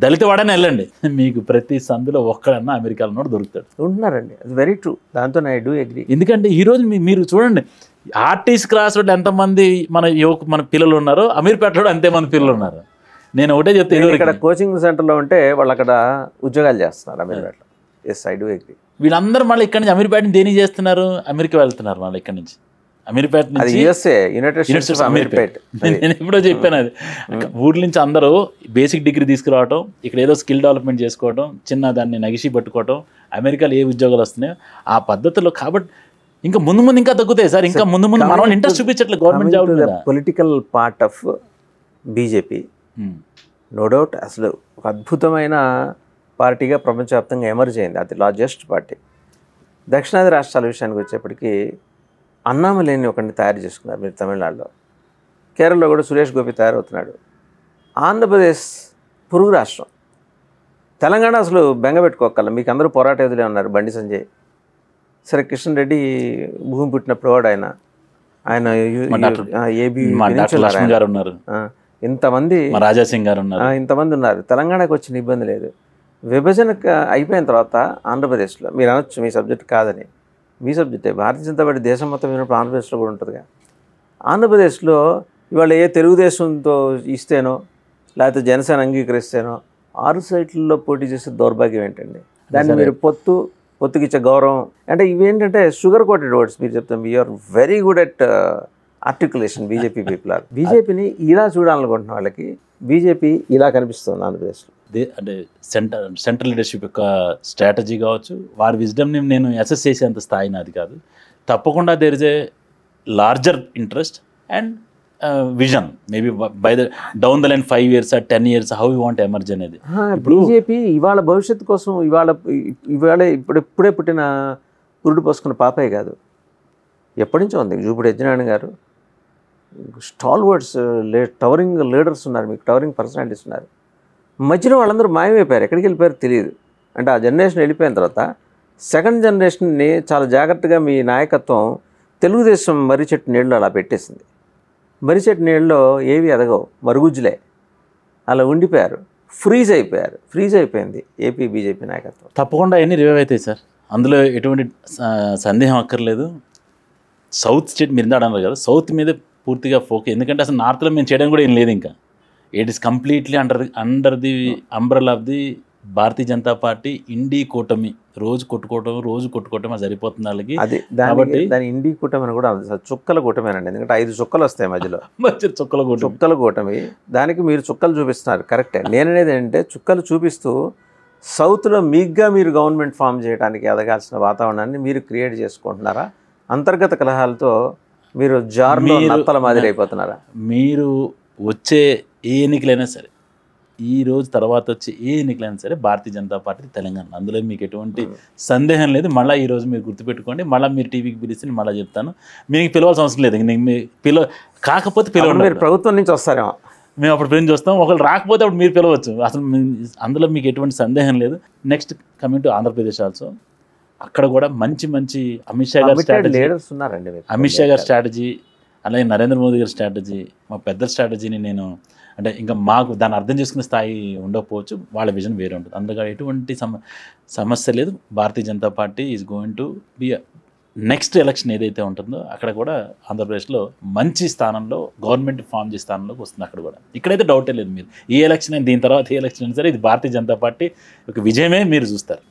దళిత వాడని వెళ్ళండి, మీకు ప్రతి సందులో ఒక్కడన్నా అమెరికాలో దొరుకుతాడు.
ఉంటున్నారండి, అది వెరీ ట్రూ. దాంతో ఐ డూ అగ్రీ.
ఎందుకంటే ఈరోజు మీరు చూడండి, ఆర్టీసీ క్రాస్ రోడ్ ఎంతమంది మన పిల్లలు ఉన్నారో అమీర్పేటలో అంతేమంది పిల్లలు ఉన్నారు. నేను ఒకటే చెప్తాను,
ఇక్కడ కోచింగ్ సెంటర్లో ఉంటే వాళ్ళు అక్కడ ఉద్యోగాలు చేస్తున్నారు అమీర్పేటలో. Yes, I do agree.
వీళ్ళందరూ మళ్ళీ ఇక్కడ నుంచి అమీర్పేటని దేనికి చేస్తున్నారు? అమెరికా వెళ్తున్నారు మళ్ళీ ఇక్కడ నుంచి. అమీర్పేట నుంచి
అమీర్పేట.
నేను ఎప్పుడో చెప్పాను అది. ఊర్ల నుంచి అందరూ బేసిక్ డిగ్రీ తీసుకురావటం, ఇక్కడ ఏదో స్కిల్ డెవలప్మెంట్ చేసుకోవటం, చిన్న దాన్ని నగిసి పట్టుకోవటం, అమెరికాలో ఏ ఉద్యోగాలు వస్తున్నాయో ఆ పద్ధతిలో. కాబట్టి ఇంకా ముందు ఇంకా తగ్గుతాయి సార్. ఇంకా ముందు మనం ఇంట్రెస్ట్ చూపించట్లేదు గవర్నమెంట్ జాబ్ మీద.
Political part of BJP no doubt అసలు ఒక అద్భుతమైన పార్టీగా ప్రపంచవ్యాప్తంగా ఎమర్జ్ అయింది. అది లార్జెస్ట్ పార్టీ. దక్షిణాది రాష్ట్రాల విషయానికి వచ్చేప్పటికీ అన్నామలేని ఒకరిని తయారు చేసుకున్నారు మీరు తమిళనాడులో. కేరళలో కూడా సురేష్ గోపి తయారవుతున్నాడు. ఆంధ్రప్రదేశ్ పొరుగు రాష్ట్రం. తెలంగాణ అసలు బెంగ పెట్టుకోగల, మీకు అందరూ పోరాట ఎదులే ఉన్నారు. బండి సంజయ్, సరే కిషన్ రెడ్డి భూమి పుట్టినప్పుడు వాడు ఆయన ఏబీ
గారు ఉన్నారు,
ఇంతమంది
రాజాసింగ్ గారు ఉన్నారు,
ఇంతమంది ఉన్నారు. తెలంగాణకు వచ్చిన ఇబ్బంది లేదు. విభజన అయిపోయిన తర్వాత ఆంధ్రప్రదేశ్లో మీరు అనొచ్చు మీ సబ్జెక్ట్ కాదని, మీ సబ్జెక్టే. భారతీయ జనతా పార్టీ దేశం మొత్తం విన్నప్పుడు ఆంధ్రప్రదేశ్లో కూడా ఉంటుందిగా. ఆంధ్రప్రదేశ్లో ఇవాళ ఏ తెలుగుదేశంతో ఇస్తేనో లేకపోతే జనసేన అంగీకరిస్తేనో 6 సీట్లలో పోటీ చేసే దౌర్భాగ్యం ఏంటండి? దాన్ని మీరు పొత్తుకి ఇచ్చే గౌరవం అంటే ఇవేంటంటే షుగర్ కోటెడ్ వర్డ్స్. మీరు చెప్తాం you are very good at articulation. BJP people are. బీజేపీని ఇలా చూడాలనుకుంటున్న వాళ్ళకి బీజేపీ ఇలా కనిపిస్తుంది ఆంధ్రప్రదేశ్లో.
అంటే సెంట్రల్ లీడర్షిప్ యొక్క స్ట్రాటజీ కావచ్చు, వారి విజ్డమ్ని నేను అసెస్ చేసేంత స్థాయి నాది కాదు. తప్పకుండా there is a larger interest and vision maybe by the down the line 5 years or 10 years how you want emerge అనేది.
బీజేపీ ఇవాళ భవిష్యత్తు కోసం ఇప్పుడే పుట్టిన పురుడు పోసుకున్న పాపే కాదు, ఎప్పటి నుంచో ఉంది. జూపుడు యజ్ఞనారాయణ గారు స్టాల్ వర్డ్స్ టవరింగ్ లీడర్స్ ఉన్నారు, మీకు టవరింగ్ పర్సనాలిటీస్ ఉన్నారు. మధ్యలో వాళ్ళందరూ మాయమైపోయారు, ఎక్కడికి వెళ్ళిపోయారు తెలియదు. అంటే ఆ జనరేషన్ వెళ్ళిపోయిన తర్వాత సెకండ్ జనరేషన్ని చాలా జాగ్రత్తగా మీ నాయకత్వం తెలుగుదేశం మర్రి చెట్టు నీళ్ళు అలా పెట్టేసింది. మర్రి చెట్టు నీళ్ళలో ఏవి ఎదగవు, మరుగుజ్జులే, అలా ఉండిపోయారు, ఫ్రీజ్ అయిపోయింది ఏపీ బీజేపీ నాయకత్వం.
తప్పకుండా అన్నీ రివైవ్ అవుతాయి సార్, అందులో ఎటువంటి సందేహం అక్కర్లేదు. సౌత్ స్టేట్ మీరు అన్నారు కదా, సౌత్ మీద పూర్తిగా ఫోకస్. ఎందుకంటే అసలు నార్త్లో మేము చేయడం కూడా ఏం లేదు. ఇంకా it is completely under the umbrella of the Bharatiya Janata Party Indi కూటమి. రోజు కొట్టుకోవటం సరిపోతుంది వాళ్ళకి.
కాబట్టి దాని ఇండి కూటమి అని కూడా చుక్కల కూటమేనండి. ఎందుకంటే 5 చుక్కలు వస్తాయి మధ్యలో, చుక్కల కూటమి. దానికి మీరు చుక్కలు చూపిస్తున్నారు, కరెక్టే. నేననేది ఏంటంటే చుక్కలు చూపిస్తూ సౌత్లో మీగ్గా మీరు గవర్నమెంట్ ఫామ్ చేయడానికి ఎదగాల్సిన వాతావరణాన్ని మీరు క్రియేట్ చేసుకుంటున్నారా? అంతర్గత కలహాలతో మీరు జార్లో నత్తల మాదిరి అయిపోతున్నారా?
మీరు వచ్చే ఏ ఎన్నికలైనా సరే, ఈ రోజు తర్వాత వచ్చే ఏ ఎన్నికలైనా సరే భారతీయ జనతా పార్టీ తెలంగాణ, అందులో మీకు ఎటువంటి సందేహం లేదు. మళ్ళీ ఈరోజు మీరు గుర్తుపెట్టుకోండి, మళ్ళీ మీరు టీవీకి పిలిచి మళ్ళీ చెప్తాను, మీకు పిలవాల్సిన అవసరం లేదు. కాకపోతే పిలవండి,
ప్రభుత్వం నుంచి వస్తారేమో,
మేము అప్పుడు పిలిచి వస్తాం. ఒకళ్ళు రాకపోతే అప్పుడు మీరు పిలవచ్చు, అసలు అందులో మీకు ఎటువంటి సందేహం లేదు. Next coming to Andhra Pradesh also, అక్కడ కూడా మంచి అమిత్ షా గారి స్ట్రాటజీ, అమిత్ షా గారి స్ట్రాటజీ, అలాగే నరేంద్ర మోదీ గారి స్ట్రాటజీ, మా పెద్దల స్ట్రాటజీని నేను అంటే ఇంకా మాకు దాన్ని అర్థం చేసుకునే స్థాయి ఉండకపోవచ్చు, వాళ్ళ విజన్ వేరే ఉంటుంది. అందులో ఎటువంటి సమస్య లేదు. Bharatiya Janata Party is going to be next election ఏదైతే ఉంటుందో అక్కడ కూడా ఆంధ్రప్రదేశ్లో మంచి స్థానంలో గవర్నమెంట్ ఫామ్ చేసే స్థానంలోకి వస్తుంది. అక్కడ కూడా ఇక్కడైతే డౌటే లేదు. మీరు ఏ ఎలక్షన్ అయినా, దీని తర్వాత ఏ ఎలక్షన్ అయినా సరే ఇది భారతీయ జనతా పార్టీ ఒక విజయమే మీరు చూస్తారు.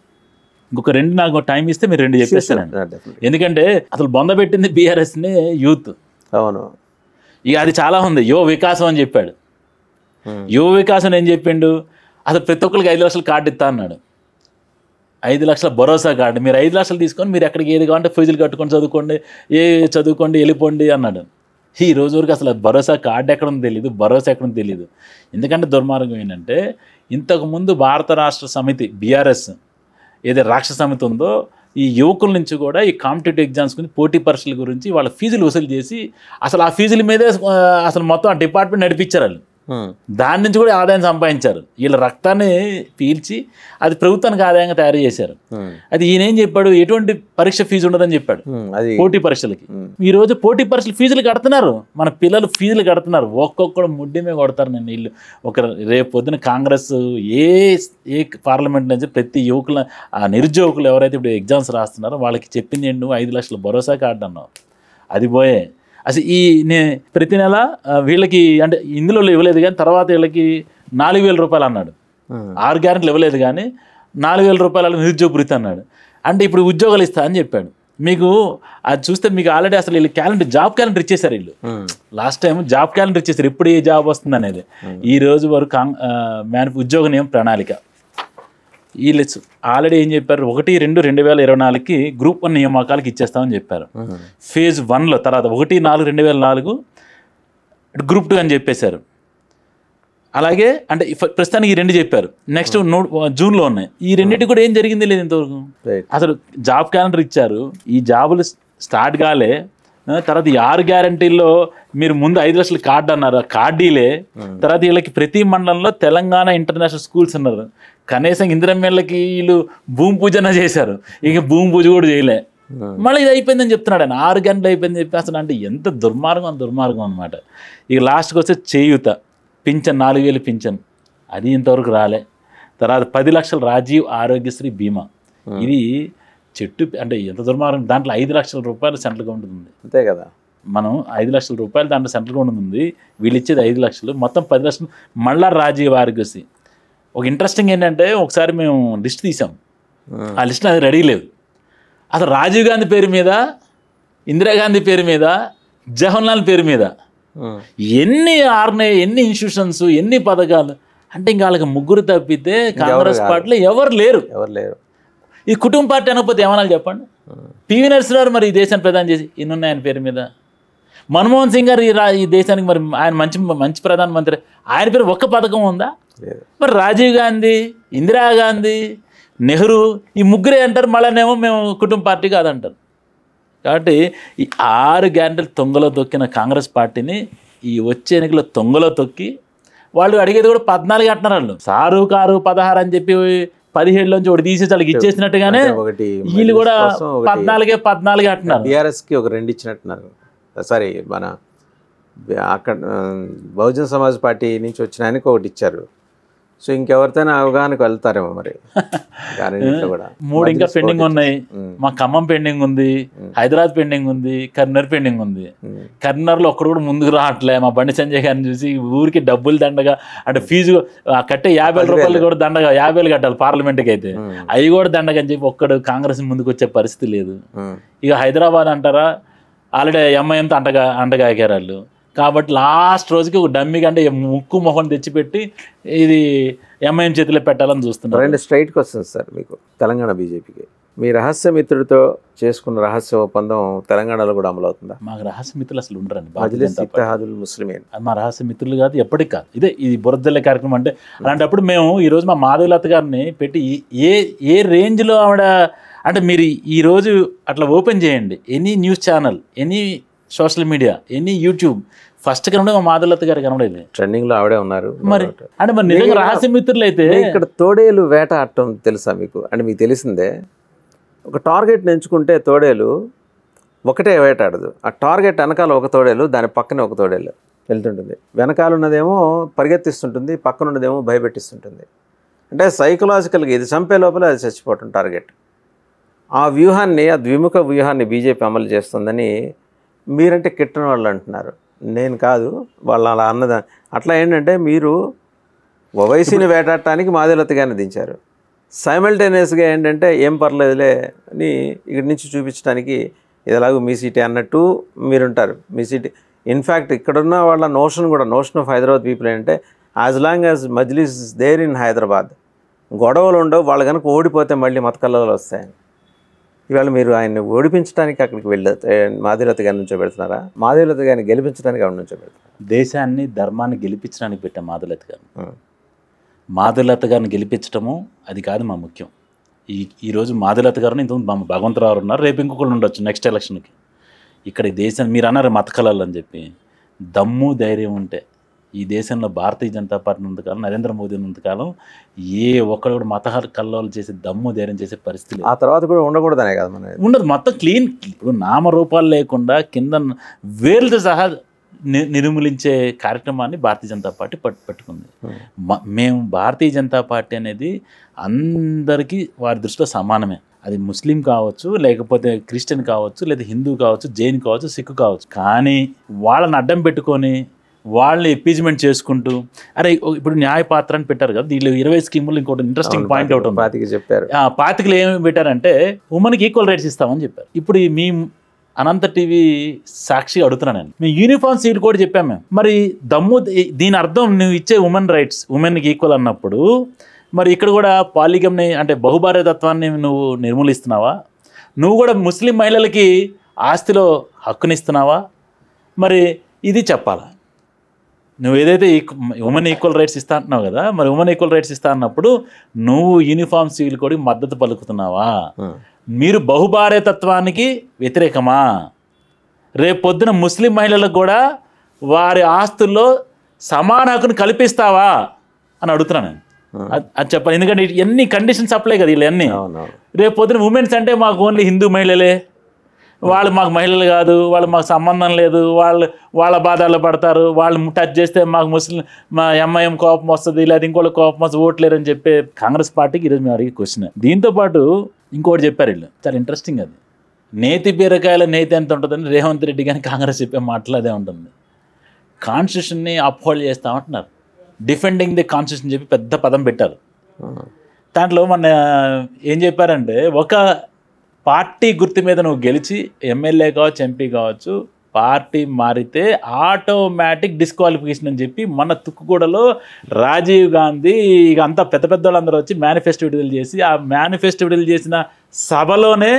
ఇంకొక 2 నాకు టైం ఇస్తే మీరు 2 చెప్పేస్తారండి. ఎందుకంటే అసలు బొందబెట్టింది బీఆర్ఎస్ని యూత్.
అవును,
ఇక అది చాలా ఉంది. యువ వికాసం అని చెప్పాడు. యువ వికాసం ఏం చెప్పిండు? అసలు ప్రతి ఒక్కరికి 5 లక్షల కార్డు ఇస్తా అన్నాడు. 5 లక్షల భరోసా కార్డు. మీరు 5 లక్షలు తీసుకొని మీరు ఎక్కడికి ఏది కావాలంటే ఫీజులు కట్టుకొని చదువుకోండి, చదువుకోండి వెళ్ళిపోండి అన్నాడు. ఈ రోజు వరకు అసలు భరోసా కార్డు ఎక్కడ ఉందో తెలియదు, భరోసా ఎక్కడ ఉందో తెలియదు. ఎందుకంటే దుర్మార్గం ఏంటంటే ఇంతకుముందు భారత రాష్ట్ర సమితి బీఆర్ఎస్ ఏదైతే రాష్ట్ర సమితి ఉందో ఈ యువకుల నుంచి కూడా ఈ కాంపిటేటివ్ ఎగ్జామ్స్ గురించి పోటీ పరీక్షల గురించి వాళ్ళ ఫీజులు వసూలు చేసి అసలు ఆ ఫీజుల మీదే అసలు మొత్తం ఆ డిపార్ట్మెంట్ నడిపించారు వాళ్ళు. దాని నుంచి కూడా ఆదాయం సంపాదించారు. వీళ్ళ రక్తాన్ని పీల్చి అది ప్రభుత్వానికి ఆదాయంగా తయారు చేశారు. అది ఈయన ఏం చెప్పాడు, ఎటువంటి పరీక్ష ఫీజు ఉండదని చెప్పాడు పోటీ పరీక్షలకి. ఈ రోజు పోటీ పరీక్షలు ఫీజులు కడుతున్నారు, మన పిల్లలు ఫీజులు కడుతున్నారు. ఒక్కొక్కడు ముడ్డి మీద కొడతారు. నేను వీళ్ళు రేపు పొద్దున కాంగ్రెస్ ఏ పార్లమెంట్ నుంచి ప్రతి యువకుల ఆ నిరుద్యోగులు ఎవరైతే ఇప్పుడు ఎగ్జామ్స్ రాస్తున్నారో వాళ్ళకి చెప్పింది ఏంటి, నువ్వు 5 లక్షల భరోసా కార్డు అన్నావు, అది పోయే. అసలు ప్రతి నెల వీళ్ళకి అంటే ఇందులో ఇవ్వలేదు కానీ తర్వాత వీళ్ళకి 4,000 రూపాయలు అన్నాడు. 6 గ్యారెంటీలు ఇవ్వలేదు కానీ 4,000 రూపాయలు నిరుద్యోగ భృతి అన్నాడు. అంటే ఇప్పుడు ఉద్యోగాలు ఇస్తా అని చెప్పాడు. మీకు అది చూస్తే మీకు ఆల్రెడీ అసలు వీళ్ళు జాబ్ క్యాలెండర్ ఇచ్చేసారు. వీళ్ళు లాస్ట్ టైం జాబ్ క్యాలెండర్ ఇచ్చేసారు, ఎప్పుడు ఏ జాబ్ వస్తుంది అనేది. ఈ రోజు వరకు ఉద్యోగ నియమ ప్రణాళిక వీళ్ళు ఆల్రెడీ ఏం చెప్పారు, 1/2/2024కి గ్రూప్ 1 నియామకాలకి ఇచ్చేస్తామని చెప్పారు. ఫేజ్ 1లో తర్వాత 1/4/2024 గ్రూప్ 2 అని చెప్పేశారు. అలాగే అంటే ప్రస్తుతానికి ఈ 2 చెప్పారు. నెక్స్ట్ జూన్లో ఉన్నాయి. ఈ రెండింటి కూడా ఏం జరిగింది లేదు ఇంతవరకు. అసలు జాబ్ క్యాలెండర్ ఇచ్చారు, ఈ జాబులు స్టార్ట్ కాలే. తర్వాత ఈ 6 గ్యారంటీల్లో మీరు ముందు 5 లక్షల కార్డు అన్నారు, కార్డీలే. తర్వాత వీళ్ళకి ప్రతి మండలంలో తెలంగాణ ఇంటర్నేషనల్ స్కూల్స్ ఉన్నారు. కనీసం ఇందిరమ్మేళ్ళకి వీళ్ళు భూమి పూజన చేశారు, ఇక భూమి పూజ కూడా చేయలే. మళ్ళీ ఇది అయిపోయిందని చెప్తున్నాడు ఆయన. 6 గంటలు అయిపోయిందని చెప్పి అసలు అంటే ఎంత దుర్మార్గం అనమాట. ఇక లాస్ట్కి వస్తే చేయూత పింఛన్ 4,000 పింఛన్, అది ఇంతవరకు రాలే. తర్వాత 10 లక్షల రాజీవ్ ఆరోగ్యశ్రీ బీమా, ఇది చెట్టు అంటే ఎంత దుర్మార్గం. దాంట్లో 5 లక్షల రూపాయలు సెంట్రల్ గవర్నమెంట్ ఉంది, అంతే కదా. మనం 5 లక్షల రూపాయలు దాంట్లో సెంట్రల్ గవర్నమెంట్ ఉంది, వీళ్ళు ఇచ్చేది 5 లక్షలు, మొత్తం 10 లక్షలు. మళ్ళా రాజీవ్ ఆరోగ్యశ్రీ. ఒక ఇంట్రెస్టింగ్ ఏంటంటే ఒకసారి మేము లిస్ట్ తీసాం, ఆ లిస్ట్లో అది రెడీ లేదు. అసలు రాజీవ్ గాంధీ పేరు మీద, ఇందిరాగాంధీ పేరు మీద, జవహర్లాల్ పేరు మీద ఎన్ని ఇన్స్టిట్యూషన్స్, ఎన్ని పథకాలు. అంటే ఇంకా వాళ్ళకి ముగ్గురు తప్పితే కాంగ్రెస్ పార్టీలో ఎవరు లేరు. ఈ కుటుంబ పార్టీ అనకపోతే ఏమన్నా చెప్పండి. పివి నరసింహారావు మరి ఈ దేశాన్ని ప్రధాని చేసి ఎన్ని ఉన్నాయి ఆయన పేరు మీద. మన్మోహన్ సింగ్ గారు ఈ దేశానికి మరి ఆయన మంచి ప్రధానమంత్రి, ఆయన పేరు ఒక్క పథకం ఉందా? మరి రాజీవ్ గాంధీ, ఇందిరాగాంధీ, నెహ్రూ ఈ ముగ్గురే అంటారు, మళ్ళీనేమో మేము కుటుంబ పార్టీ కాదంటారు. కాబట్టి ఈ 6 గ్యారెంటీలు తొంగలో తొక్కిన కాంగ్రెస్ పార్టీని ఈ వచ్చే ఎన్నికల్లో తొంగలో తొక్కి వాళ్ళు అడిగేది కూడా 14 అంటున్నారు. వాళ్ళు సారు కారు 16 అని చెప్పి 17లోంచి ఒకటి తీసేసి వాళ్ళకి ఇచ్చేసినట్టుగానే వీళ్ళు కూడా 14 అంటున్నారు.
బీఆర్ఎస్కి ఒక 2 ఇచ్చినట్టున్నారు. సారీ, మన అక్కడ బహుజన సమాజ్ పార్టీ నుంచి వచ్చిన ఆయనకి ఒకటి ఇచ్చారు. సో ఇంకెవరితోనే అవగాహనకు వెళ్తారేమో మరి.
3 ఇంకా పెండింగ్ ఉన్నాయి. మా ఖమ్మం పెండింగ్ ఉంది, హైదరాబాద్ పెండింగ్ ఉంది, కరీంనగర్ పెండింగ్ ఉంది. కరీంనగర్లో ఒక్కడు కూడా ముందుకు రావట్లే. మా బండి సంజయ్ గారిని చూసి ఊరికి డబ్బులు దండగా, అంటే ఫీజు కట్టే 50,000 రూపాయలు కూడా దండగా 50,000 కట్టాలి పార్లమెంట్కి అయితే, అవి కూడా దండగా అని చెప్పి ఒక్కడు కాంగ్రెస్ ముందుకు వచ్చే పరిస్థితి లేదు. ఇక హైదరాబాద్ అంటారా, ఆల్రెడీ ఎంఐఎంతో అంటగాకారు వాళ్ళు. కాబట్టి లాస్ట్ రోజుకి ఒక డమ్మి కంటే ముక్కు మొహం తెచ్చిపెట్టి ఇది ఎంఐఎం చేతిలో పెట్టాలని చూస్తున్నారు.
2 స్ట్రైట్కి వస్తుంది సార్ మీకు తెలంగాణ బీజేపీకి. మీ రహస్య మిత్రుడితో చేసుకున్న రహస్య ఒప్పందం తెలంగాణలో కూడా అమలు అవుతుందా?
మాకు రహస్య మిత్రులు అసలు ఉండరండి.
ముస్లిమీన్
మా రహస్య మిత్రులు కాదు, ఎప్పటికి కాదు. ఇది బురదల్లే కార్యక్రమం. అంటే అలాంటప్పుడు మేము ఈరోజు మా మాధవలత గారిని పెట్టి ఏ రేంజ్లో ఆవిడ అంటే మీరు ఈరోజు అట్లా ఓపెన్ చేయండి, any news channel, any social media, any YouTube, first కనబడే మా మాధవలత గారు కనబడేది.
ట్రెండింగ్లో ఆవిడే ఉన్నారు.
మరి అంటే మరి నిజంగా రహస్య మిత్రులు అయితే
ఇక్కడ తోడేలు వేట ఆడటం తెలుసా మీకు? అంటే మీకు తెలిసిందే, ఒక టార్గెట్ ఎంచుకుంటే తోడేలు ఒకటే వేటాడదు. ఆ టార్గెట్ వెనకాల ఒక తోడేలు, దాని పక్కనే ఒక తోడేలు వెళ్తుంటుంది. వెనకాల ఉన్నదేమో పరిగెత్తిస్తుంటుంది, పక్కన ఉన్నదేమో భయపెట్టిస్తుంటుంది. అంటే సైకలాజికల్గా ఇది చంపే లోపల అది చచ్చిపోవటం టార్గెట్. ఆ వ్యూహాన్ని, ఆ ద్విముఖ వ్యూహాన్ని బీజేపీ అమలు చేస్తుందని మీరంటే కిట్టని వాళ్ళు అంటున్నారు. నేను కాదు, వాళ్ళు అలా అన్నదా. అట్లా ఏంటంటే మీరు ఓవైసీని వేటాడటానికి మాధవలతగానే దించారు. సైమల్టేనియస్గా ఏంటంటే ఏం పర్లేదులే అని ఇక్కడి నుంచి చూపించడానికి ఇది ఎలాగో మీ సీటే అన్నట్టు మీరుంటారు. మీ సీటీ ఇన్ఫ్యాక్ట్ ఇక్కడున్న వాళ్ళ నోషన్ ఆఫ్ హైదరాబాద్ పీపుల్ ఏంటంటే as long as Majlis is there in Hyderabad, గొడవలు ఉండవు. వాళ్ళు కనుక ఓడిపోతే మళ్ళీ మతకల్లాలు వస్తాయని. ఇవాళ మీరు ఆయన్ని ఓడిపించడానికి అక్కడికి మాధవీలత గారి నుంచో పెడుతున్నారా, మాధవీలత గారిని గెలిపించడానికి ఆవిడ నుంచో పెడతారా?
దేశాన్ని ధర్మాన్ని గెలిపించడానికి పెట్టాం మాధవీలత గారిని. మాధవీలత గారిని గెలిపించడము అది కాదు మా ముఖ్యం. ఈరోజు మాధవీలత గారిని ఇంతకుముందు భగవంతరావు ఉన్నారు, రేపు ఇంకొకళ్ళు ఉండొచ్చు నెక్స్ట్ ఎలక్షన్కి. ఇక్కడ ఈ దేశాన్ని మీరు అన్నారు మత కళలు అని చెప్పి, దమ్ము ధైర్యం ఉంటే ఈ దేశంలో భారతీయ జనతా పార్టీ ఉన్నంతకాలం, నరేంద్ర మోదీ ఉన్నంతకాలం ఏ ఒక్కడు కూడా మత కల్లోలు చేసే దమ్ము ధైర్యం చేసే పరిస్థితి
ఆ తర్వాత కూడా ఉండకూడదనే కదా మన
ఉండదు. మొత్తం క్లీన్, ఇప్పుడు నామరూపాలు లేకుండా కింద వేర్లతో సహా నిర్మూలించే కార్యక్రమాన్ని భారతీయ జనతా పార్టీ పెట్టుకుంది. మేము భారతీయ జనతా పార్టీ అనేది అందరికీ వారి దృష్టిలో సమానమే. అది ముస్లిం కావచ్చు, లేకపోతే క్రిస్టియన్ కావచ్చు, లేదా హిందూ కావచ్చు, జైన్ కావచ్చు, సిక్కు కావచ్చు. కానీ వాళ్ళని అడ్డం పెట్టుకొని వాళ్ళని ఎప్పీజ్మెంట్ చేసుకుంటూ, అరే ఇప్పుడు న్యాయపాత్ర అని పెట్టారు కదా, దీనిలో 20 స్కీములు. ఇంకోటి ఇంట్రెస్టింగ్ పాయింట్ అవుట్ ఉంది,
చెప్పారు
25 ఏమి పెట్టారంటే ఉమెన్కి ఈక్వల్ రైట్స్ ఇస్తామని చెప్పారు. ఇప్పుడు మీ అనంత టీవీ సాక్షి అడుగుతున్నాను నేను, మేము యూనిఫామ్ సీట్ కూడా చెప్పాము మేము. మరి దమ్ము దీని అర్థం నువ్వు ఇచ్చే ఉమెన్ రైట్స్, ఉమెన్కి ఈక్వల్ అన్నప్పుడు మరి ఇక్కడ కూడా పాలిగమ్ని అంటే బహుభార్యతత్వాన్ని నువ్వు నిర్మూలిస్తున్నావా? నువ్వు కూడా ముస్లిం మహిళలకి ఆస్తిలో హక్కునిస్తున్నావా? మరి ఇది చెప్పాలా. నువ్వు ఏదైతే ఉమెన్ ఈక్వల్ రైట్స్ ఇస్తా అంటున్నావు కదా, మరి ఉమెన్ ఈక్వల్ రైట్స్ ఇస్తా అన్నప్పుడు నువ్వు యూనిఫామ్ సివిల్ కోడ్కి మద్దతు పలుకుతున్నావా? మీరు బహుభార్యతత్వానికి వ్యతిరేకమా? రేపు పొద్దున ముస్లిం మహిళలకు కూడా వారి ఆస్తుల్లో సమాన హక్కును కల్పిస్తావా అని అడుగుతున్నాను నేను. అది చెప్పాలి, ఎందుకంటే ఎన్ని కండిషన్స్ అప్లై కదా వీళ్ళన్నీ. రేపు పొద్దున ఉమెన్స్ అంటే మాకు ఓన్లీ హిందూ మహిళలే, వాళ్ళు మాకు మహిళలు కాదు, వాళ్ళు మాకు సంబంధం లేదు, వాళ్ళ బాధల్లో పడతారు, వాళ్ళు టచ్ చేస్తే మాకు మా ఎంఐఎం కోపం వస్తుంది, లేదా ఇంకోళ్ళకి కోపం వస్తుంది, ఓట్లేరని చెప్పే కాంగ్రెస్ పార్టీకి ఈరోజు మేము అడిగే క్వశ్చన్. దీంతోపాటు ఇంకోటి చెప్పారు వీళ్ళు, చాలా ఇంట్రెస్టింగ్. అది నేతి బీరకాయల నేతి ఎంత ఉంటుందని రేవంత్ రెడ్డి కానీ కాంగ్రెస్ చెప్పే మాటలు అదే ఉంటుంది. కాన్స్టిట్యూషన్ని అప్హోల్డ్ చేస్తామంటున్నారు, డిఫెండింగ్ ది కాన్స్టిట్యూషన్ చెప్పి పెద్ద పదం పెట్టారు. దాంట్లో మన ఏం చెప్పారంటే, ఒక పార్టీ గుర్తు మీద నువ్వు గెలిచి ఎమ్మెల్యే కావచ్చు, ఎంపీ కావచ్చు, పార్టీ మారితే ఆటోమేటిక్ డిస్క్వాలిఫికేషన్ అని చెప్పి మన తుక్కుగూడలో రాజీవ్ గాంధీ ఇక అంతా పెద్ద పెద్ద వాళ్ళందరూ వచ్చి మేనిఫెస్టో విడుదల చేసి, ఆ మేనిఫెస్టో విడుదల చేసిన సభలోనే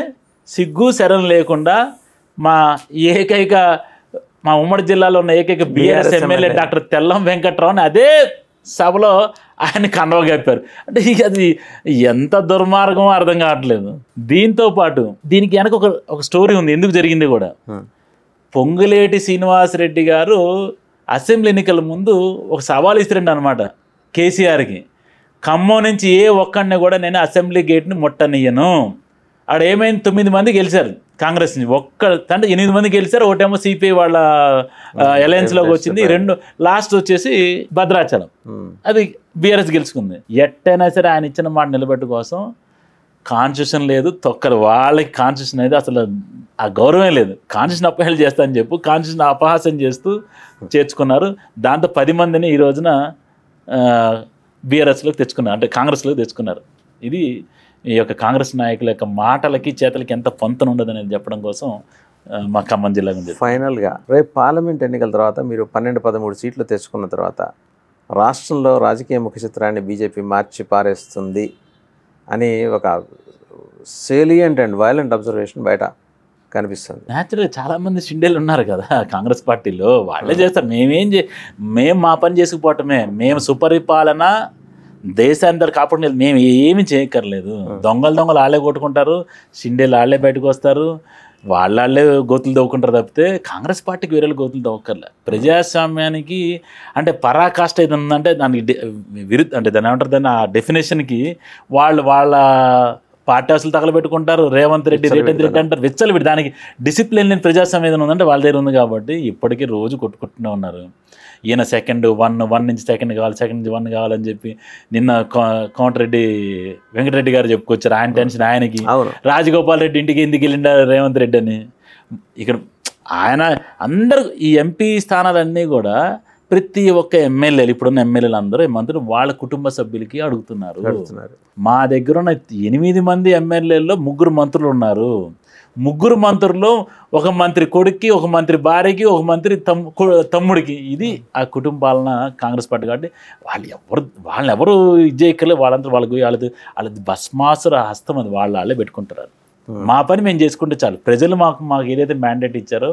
సిగ్గు శరం లేకుండా మా ఉమ్మడి జిల్లాలో ఉన్న ఏకైక బీఆర్ఎస్ ఎమ్మెల్యే డాక్టర్ తెల్లం వెంకట్రావుని అదే సభలో ఆయన కన్వగప్పారు. అంటే అది ఎంత దుర్మార్గమో అర్థం కావట్లేదు. దీంతో పాటు దీనికి వెనక ఒక స్టోరీ ఉంది, ఎందుకు జరిగింది కూడా. పొంగులేటి శ్రీనివాసరెడ్డి గారు అసెంబ్లీ ఎన్నికల ముందు ఒక సవాల్ ఇస్తారండి అనమాట కేసీఆర్కి, ఖమ్మం నుంచి ఏ ఒక్కడిని కూడా నేను అసెంబ్లీ గేట్ని ముట్టనియ్యను. ఆడ ఏమైంది, 9 మంది గెలిచారు కాంగ్రెస్ నుంచి, అంటే 8 మంది గెలిచారు, ఒకటేమో సిపిఐ వాళ్ళ అలయన్స్లోకి వచ్చింది, 2 లాస్ట్ వచ్చేసి భద్రాచలం, అది బీఆర్ఎస్ గెలుచుకుంది. ఎట్టయినా సరే ఆయన ఇచ్చిన మాట నిలబెట్టు కోసం కాన్స్టిట్యూషన్ లేదు, తొక్కలు వాళ్ళకి కాన్స్టిట్యూషన్ అనేది అసలు ఆ గౌరవం లేదు. కాన్స్టిట్యూషన్ అపహేళన చేస్తా అని చెప్పు కాన్స్టిట్యూషన్ అపహాస్యం చేస్తూ చేర్చుకున్నారు. దాంతో 10 మందిని ఈ రోజున బీఆర్ఎస్లోకి తెచ్చుకున్నారు, అంటే కాంగ్రెస్లోకి తెచ్చుకున్నారు. ఇది ఈ యొక్క కాంగ్రెస్ నాయకుల యొక్క మాటలకి చేతలకి ఎంత పొంతన ఉండదనేది చెప్పడం కోసం మా ఖమ్మం జిల్లా ఉంది.
ఫైనల్గా రేపు పార్లమెంట్ ఎన్నికల తర్వాత మీరు 12-13 సీట్లు తెచ్చుకున్న తర్వాత రాష్ట్రంలో రాజకీయ ముఖ చిత్రాన్ని బీజేపీ మార్చి పారేస్తుంది అని ఒక సేలియంట్ అండ్ వైలెంట్ అబ్జర్వేషన్ బయట కనిపిస్తుంది.
న్యాచురల్గా చాలామంది షిండేలు ఉన్నారు కదా కాంగ్రెస్ పార్టీలో, వాళ్ళే చేస్తారు. మేము మా పని చేసుకుపోవటమే, మేము సుపరిపాలన దేశాన్ని కాపాడలేదు, మేము ఏమి చేయక్కర్లేదు. దొంగలు వాళ్ళే కొట్టుకుంటారు, షిండేలు వాళ్ళే బయటకు వస్తారు, వాళ్ళే గోతులు తవ్వుకుంటారు తప్పితే కాంగ్రెస్ పార్టీకి వేరే గోతులు తవ్వక్కర్లే. ప్రజాస్వామ్యానికి అంటే పరాకాష్ట ఏది ఉందంటే దానికి అంటే దాన్ని ఏమంటారు, దాన్ని ఆ డెఫినేషన్కి వాళ్ళ పార్టీ హౌస్లు తగలబెట్టుకుంటారు, రేవంత్ రెడ్డి అంటారు, విచ్చలవిడి. దానికి డిసిప్లిన్ లేని ప్రజాస్వామ్యం ఏదైనా ఉందంటే వాళ్ళ దగ్గర ఉంది. కాబట్టి ఇప్పటికీ రోజు కొట్టుకుంటూనే ఉన్నారు. ఈయన సెకండ్ 1 నుంచి సెకండ్ కావాలి, సెకండ్ నుంచి 1 కావాలని చెప్పి నిన్న కోమటిరెడ్డి వెంకటరెడ్డి గారు చెప్పుకొచ్చారు. ఆయన టెన్షన్ ఆయనకి, రాజగోపాల్ రెడ్డి ఇంటికి ఎందుకు వెళ్ళిండా రేవంత్ రెడ్డి అని. ఇక్కడ ఆయన అందరూ ఈ ఎంపీ స్థానాలన్నీ కూడా ప్రతి ఒక్క ఎమ్మెల్యేలు, ఇప్పుడున్న ఎమ్మెల్యేలు అందరూ మంత్రులు వాళ్ళ కుటుంబ సభ్యులకి అడుగుతున్నారు. మా దగ్గర ఉన్న 8 మంది ఎమ్మెల్యేల్లో 3 మంత్రులు ఉన్నారు. 3 మంత్రుల్లో ఒక మంత్రి కొడుక్కి, ఒక మంత్రి భార్యకి, ఒక మంత్రి తమ్ముడికి. ఇది ఆ కుటుంబ పాలన కాంగ్రెస్ పార్టీ. కాబట్టి వాళ్ళని ఎవరు ఇది చేయక్కర్లేదు, వాళ్ళంతా వాళ్ళది భస్మాసుర హస్తం, అది వాళ్ళే పెట్టుకుంటారు. మా పని మేము చేసుకుంటే చాలు. ప్రజలు మాకు ఏదైతే మ్యాండేట్ ఇచ్చారో,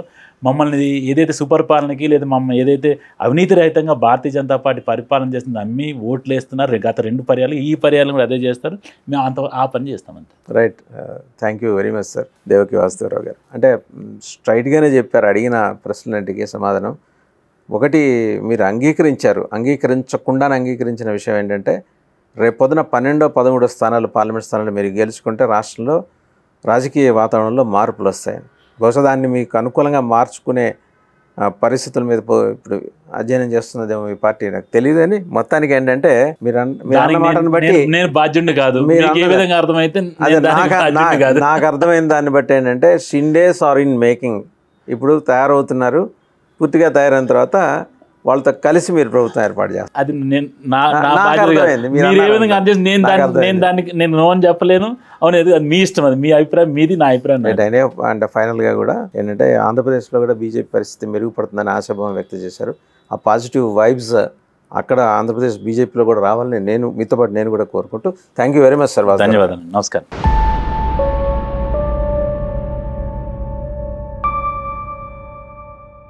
మమ్మల్ని ఏదైతే సుపరిపాలనకి లేదా మమ్మల్ని ఏదైతే అవినీతి రహితంగా భారతీయ జనతా పార్టీ పరిపాలన చేస్తుంది నమ్మి ఓట్లు వేస్తున్నారు. గత 2 పర్యాలు, ఈ పర్యాలు కూడా అదే చేస్తారు. మేము ఆ పని చేస్తామంతే.
Right. Thank you very much sir Devaki Vasudevarao గారు. అంటే స్ట్రైట్గానే చెప్పారు అడిగిన ప్రశ్నలన్నిటికీ సమాధానం. ఒకటి మీరు అంగీకరించకుండా అంగీకరించిన విషయం ఏంటంటే రేపొద్దున 12, 13 స్థానాలు పార్లమెంట్ స్థానాలు మీరు గెలుచుకుంటే రాష్ట్రంలో రాజకీయ వాతావరణంలో మార్పులు వస్తాయని, బహుశా దాన్ని మీకు అనుకూలంగా మార్చుకునే పరిస్థితుల మీద ఇప్పుడు అధ్యయనం చేస్తున్నదేమో ఈ పార్టీ, నాకు తెలియదు. అని మొత్తానికి ఏంటంటే మీరు అన్న మాటను బట్టి
నేను బాధ్యుడిని కాదు.
నాకు అర్థమైన దాన్ని బట్టి ఏంటంటే షిండేస్ ఆర్ ఇన్ మేకింగ్. ఇప్పుడు తయారవుతున్నారు, పూర్తిగా తయారైన తర్వాత వాళ్ళతో కలిసి మీరు ప్రభుత్వం ఏర్పాటు చేస్తారు.
అది నేను నో అని చెప్పలేను. అవును, అది మీ ఇష్టం, అది మీ అభిప్రాయం, మీది నా అభిప్రాయం.
అంటే ఫైనల్గా కూడా ఏంటంటే ఆంధ్రప్రదేశ్లో కూడా బీజేపీ పరిస్థితి మెరుగుపడుతుందని ఆశాభావం వ్యక్తం చేశారు. ఆ పాజిటివ్ వైబ్స్ అక్కడ ఆంధ్రప్రదేశ్ బీజేపీలో కూడా రావాలని మీతో పాటు నేను కూడా కోరుకుంటూ thank you very much sir.
ధన్యవాదాలు. నమస్కారం.